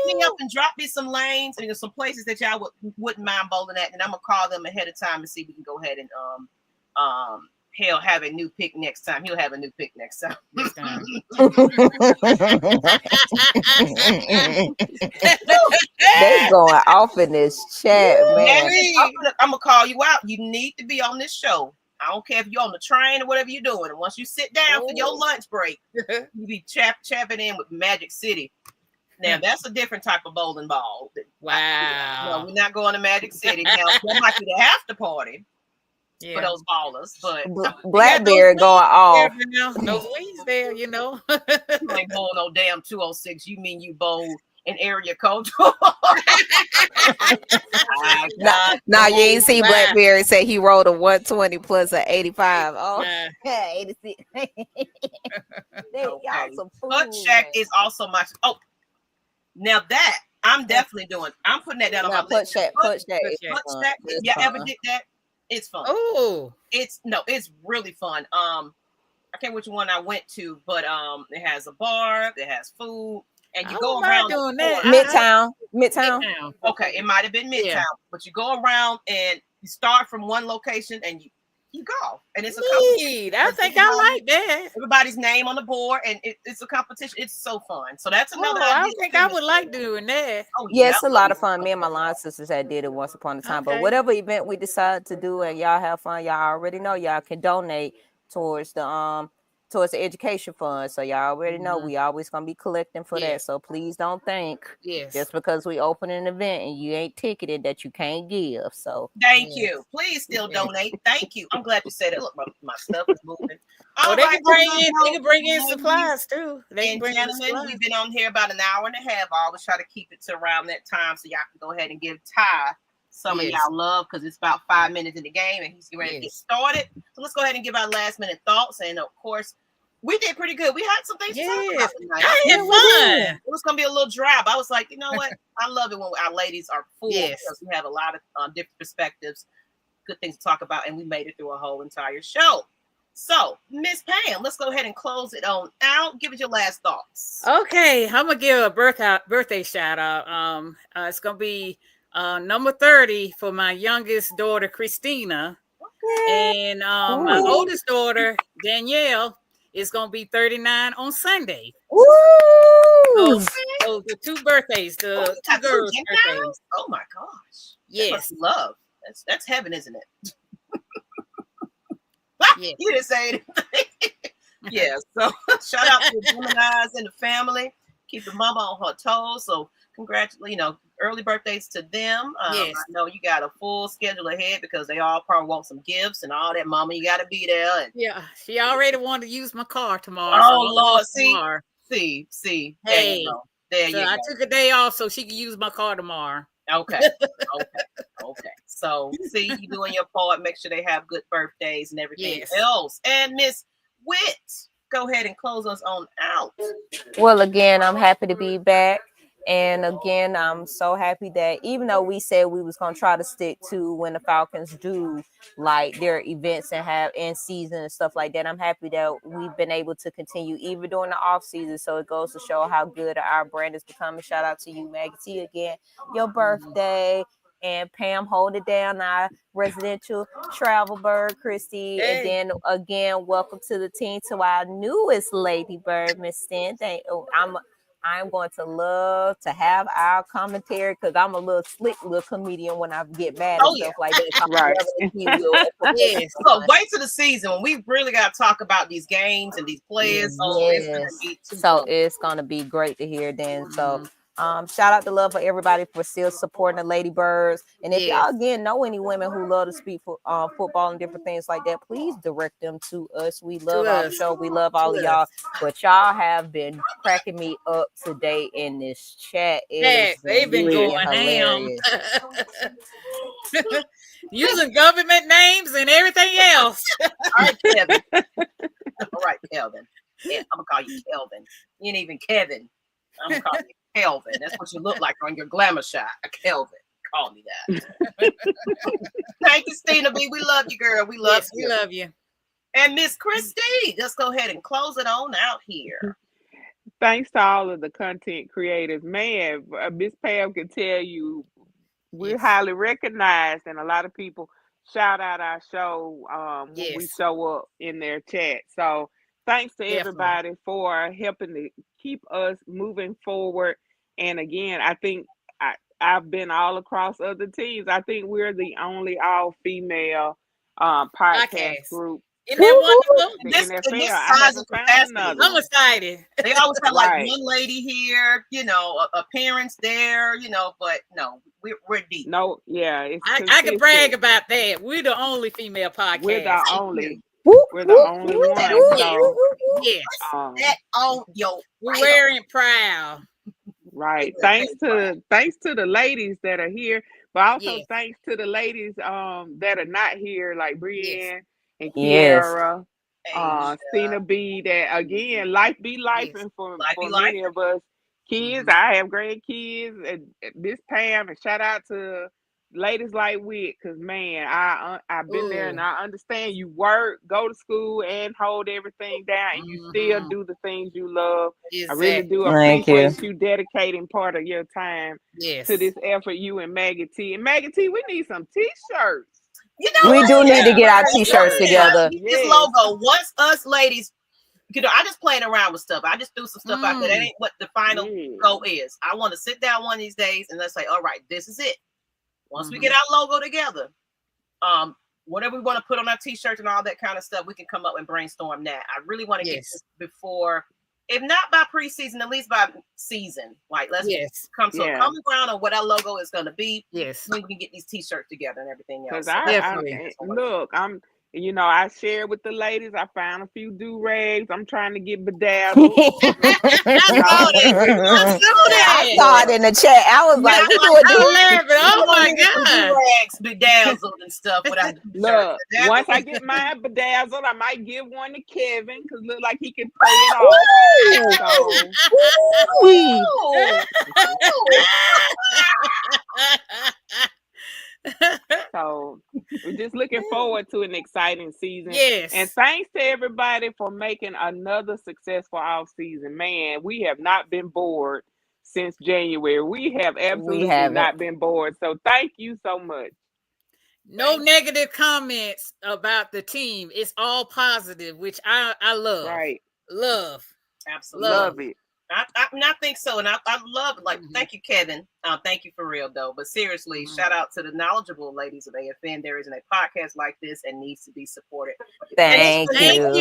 me up and drop me some lanes and some places that y'all wouldn't mind bowling at, and I'm gonna call them ahead of time and see if we can go ahead and have a new pick next time. He'll have a new pick next time. They going off in this chat, man. I'm gonna call you out. You need to be on this show. I don't care if you're on the train or whatever you're doing. And once you sit down for your lunch break, you be chapping in with Magic City. Now that's a different type of bowling ball. Wow. No, we're not going to Magic City. Now that might be the after party for Yeah. those ballers, but Blackberry going off. Those wings there, you know. you ain't bowling no damn 206. You mean you bowl an area code? Nah, you ain't see Blackberry say he rolled a 120 plus a 85. Oh, yeah, 86. Y'all some fools. Butt check is also my. Oh, now that I'm definitely doing. I'm putting that down on my list. Push that. Y'all ever did that? It's fun. Oh, it's really fun. I can't remember which one I went to, but it has a bar, it has food, and you go around doing that. Midtown. Okay, it might have been Midtown, but you go around and you start from one location and you go, and it's a competition. I think I like that. Everybody's name on the board, and it's a competition. It's so fun. So that's another. I think I would like doing that. Oh, yeah, it's a lot of fun. Me and my line sisters had did it once upon a time. But whatever event we decide to do and y'all have fun, y'all already know y'all can donate towards the education fund. So y'all already know we always gonna be collecting for that. So please don't think just because we open an event and you ain't ticketed that you can't give. So thank you. Please still donate. Thank you. I'm glad you said it. Look, my stuff is moving. They can bring in supplies too. Gentlemen, we've been on here about an hour and a half. I always try to keep it to around that time so y'all can go ahead and give Ty some of y'all love, because it's about 5 minutes in the game and he's ready to get started. So let's go ahead and give our last minute thoughts. And of course, we did pretty good. We had some things to talk about tonight. I had fun. It was going to be a little dry, but I was like, you know what? I love it when our ladies are full because we have a lot of different perspectives, good things to talk about, and we made it through a whole entire show. So, Miss Pam, let's go ahead and close it on out. Give us your last thoughts. Okay, I'm gonna give a birthday shout out. It's gonna be number 30 for my youngest daughter, Christina, and my oldest daughter, Danielle, is gonna be 39 on Sunday. Woo! So the two birthdays, the two girls' birthdays. Oh my gosh! Yes, love. That's heaven, isn't it? Yeah. You didn't say anything. Yeah, so shout out to the Geminis and the family. Keep the mama on her toes. So congratulations, early birthdays to them. I know you got a full schedule ahead because they all probably want some gifts and all that. Mama, you got to be there. And she already wanted to use my car tomorrow. Oh Lord, see. Hey, there you go. I took a day off so she could use my car tomorrow. Okay. So, see, you doing your part. Make sure they have good birthdays and everything else. And Miss Witt, go ahead and close us on out. Well, again, I'm happy to be back. And again, I'm so happy that even though we said we was going to try to stick to when the Falcons do like their events and have in season and stuff like that, I'm happy that we've been able to continue even during the off season. So it goes to show how good our brand is becoming. Shout out to you, Maggie T, again, your birthday. And Pam, hold it down, our residential travel bird, Christy. Hey. And then again, welcome to the team, to our newest lady bird, Miss Stin. I'm going to love to have our commentary because I'm a little slick little comedian when I get mad and stuff like that. Right. So wait till the season when we really got to talk about these games and these players. It's going to be great to hear then. So shout out to love for everybody for still supporting the Ladybirds. And if y'all again know any women who love to speak for football and different things like that, please direct them to us. We love our show. We love all of y'all. But y'all have been cracking me up today in this chat. They've been going ham. Using government names and everything else. All right, Kevin. All right, Kelvin. Yeah, I'm gonna call you Kelvin. You ain't even Kevin. I'm gonna call you Kelvin. That's what you look like on your glamour shot. Kelvin. Call me that. Thank you, Stina B. We love you, girl. We love you. We love you. And Miss Christy, let's go ahead and close it on out here. Thanks to all of the content creators. Man, Miss Pam can tell you we're highly recognized, and a lot of people shout out our show when we show up in their chat. So thanks to everybody for helping to keep us moving forward. And again, I think I've been all across other teams. I think we're the only all-female podcast group Isn't that wonderful? The This NFL, size I haven't and found capacity. another. I'm excited. They always have like Right. one lady here, you know, appearance there, you know, but no, we're deep. No, yeah, it's I can brag consistent. about that. We're the only female podcast. We're the Thank only. Whoop, We're the whoop, only whoop, one. whoop, Yes. So, Yes. That on yo, We're right wearing proud. right. Very Thanks to the ladies that are here, but also Yes. thanks to the ladies that are not here, like Brienne and Yes. Kiara, Asia. Stina B. That again, life be life, Yes. and for Life be many of us kids, Mhm. I have grandkids, and this Pam, and shout out to ladies like Wit, because man, I've been there and Ooh. I understand. You work, go to school, and hold everything down, and you still Mhm. do the things you love. I Exactly. really do Thank you. appreciate you dedicating part of your time Yes. to this effort, you and Maggie T. And Maggie T, we need some t-shirts. You know We what? do need to get our Let's t-shirts do this. together. This Yes. logo, once us ladies, you know, I just playing around with stuff. I just threw some stuff out there. That Mm. ain't what the final Yeah. goal is. I want to sit down one of these days and let's say, all right, this is it. Once we Mhm. get our logo together, whatever we want to put on our t-shirts and all that kind of stuff, we can come up and brainstorm that. I really want to get Yes. this before, if not by preseason, at least by season. Like, let's Yes. come to a Yeah. common ground on what our logo is going to be. Yes. We can get these t-shirts together and everything else. Because So Definitely. look, I shared with the ladies. I found a few do-rags. I'm trying to get bedazzled. I saw I that. saw it in the chat. I was like, we doing I this. was laughing. Oh my God. rags bedazzled and stuff without Look, once I get mine bedazzled, I might give one to Kevin because look like he can play it off. So, Ooh. so we're just looking forward to an exciting season. Yes. And thanks to everybody for making another successful off season. Man, we have not been bored since January. We have absolutely haven't. not been bored. So thank you so much. No negative comments about the team. It's all positive, which I love. Right. Love. Absolutely. Love it. I think so, and I love it. Like, thank you, Kevin. Thank you for real though. But seriously, shout out to the knowledgeable ladies of AFN. There isn't a podcast like this and needs to be supported. Thank you.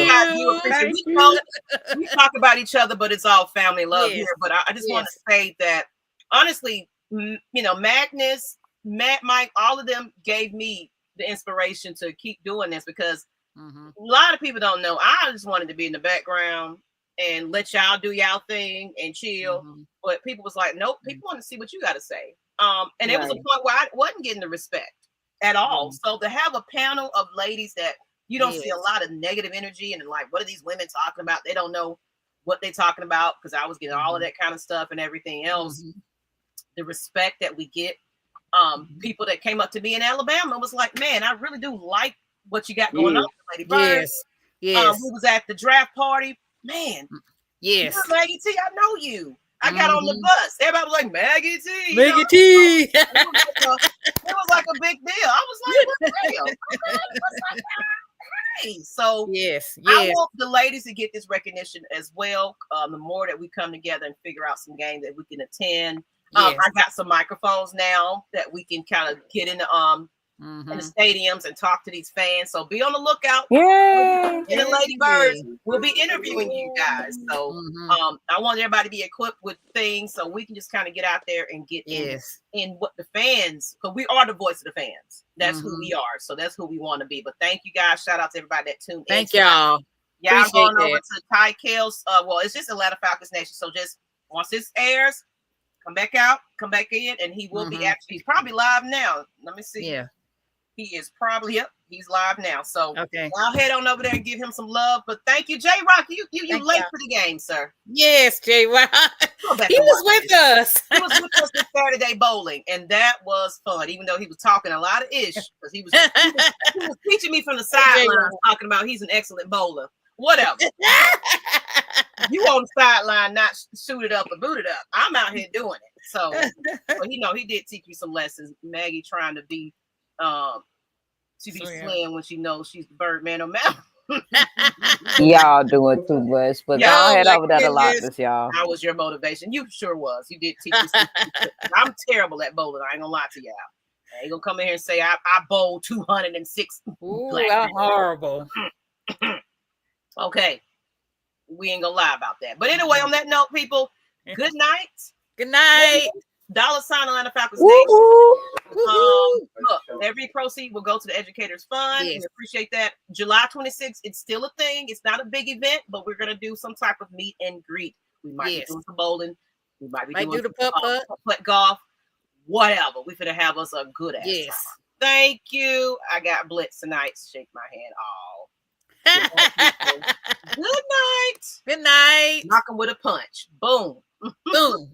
We talk about each other, but it's all family love Yes. here. But I just want to say that honestly, you know, Magnus, Matt, Mike, all of them gave me the inspiration to keep doing this because a lot of people don't know. I just wanted to be in the background and let y'all do y'all thing and chill. But people was like, nope, people want to see what you got to say. And it was a point where I wasn't getting the respect at all. So to have a panel of ladies that you don't see a lot of negative energy and like, what are these women talking about? They don't know what they're talking about because I was getting all of that kind of stuff and everything else. The respect that we get. People that came up to me in Alabama was like, man, I really do like what you got going on, Lady Birds. Yes. We was at the draft party. Man, yes. You're Maggie T, I know you. I got on the bus. Everybody was like, Maggie T. Maggie T. It was like a big deal. I was like, what the hell? Okay, hey. So I want the ladies to get this recognition as well. The more that we come together and figure out some games that we can attend. I got some microphones now that we can kind of get in the stadiums and talk to these fans. So be on the lookout. Yeah. In the Lady Birds, we'll be interviewing you guys. So I want everybody to be equipped with things so we can just kind of get out there and get in what the fans, because we are the voice of the fans. That's who we are. So that's who we want to be. But thank you guys. Shout out to everybody that tuned in. Thank y'all. Y'all going over to Ty Kale's. Well, it's just Atlanta Falcons Nation. So just once this airs, come back out, come back in, and he will be actually, he's probably live now. Let me see. Yeah. He is probably he's live now. So I'll head on over there and give him some love. But thank you, J Rock. You late for the game, sir. Yes, J Rock. He was with us. He was with us at Saturday bowling, and that was fun, even though he was talking a lot of ish, because he was teaching me from the sidelines, talking about he's an excellent bowler. Whatever. You on the sideline, not shoot it up or boot it up. I'm out here doing it. So he did teach me some lessons. Maggie trying to be slim when she knows she's the Birdman of Mountain. Y'all doing too much, but y'all head over there to Loftus, y'all. That was your motivation. You sure was. You did teach me. I'm terrible at bowling. I ain't gonna lie to y'all. I ain't gonna come in here and say I bowled 206. Ooh, that's horrible. Okay. We ain't gonna lie about that. But anyway, on that note, people, good night. Good night. $ Atlanta Falcons Woo-hoo. Look, every proceed will go to the Educators Fund. Yes. We appreciate that. July 26th, it's still a thing. It's not a big event, but we're gonna do some type of meet and greet. We might be doing some bowling. We might be doing do the putt golf. Whatever. We're gonna have us a good ass. Yes. Time. Thank you. I got Blitz tonight. Shake my hand. Good night. Good night. Knock 'em with a punch. Boom. Boom.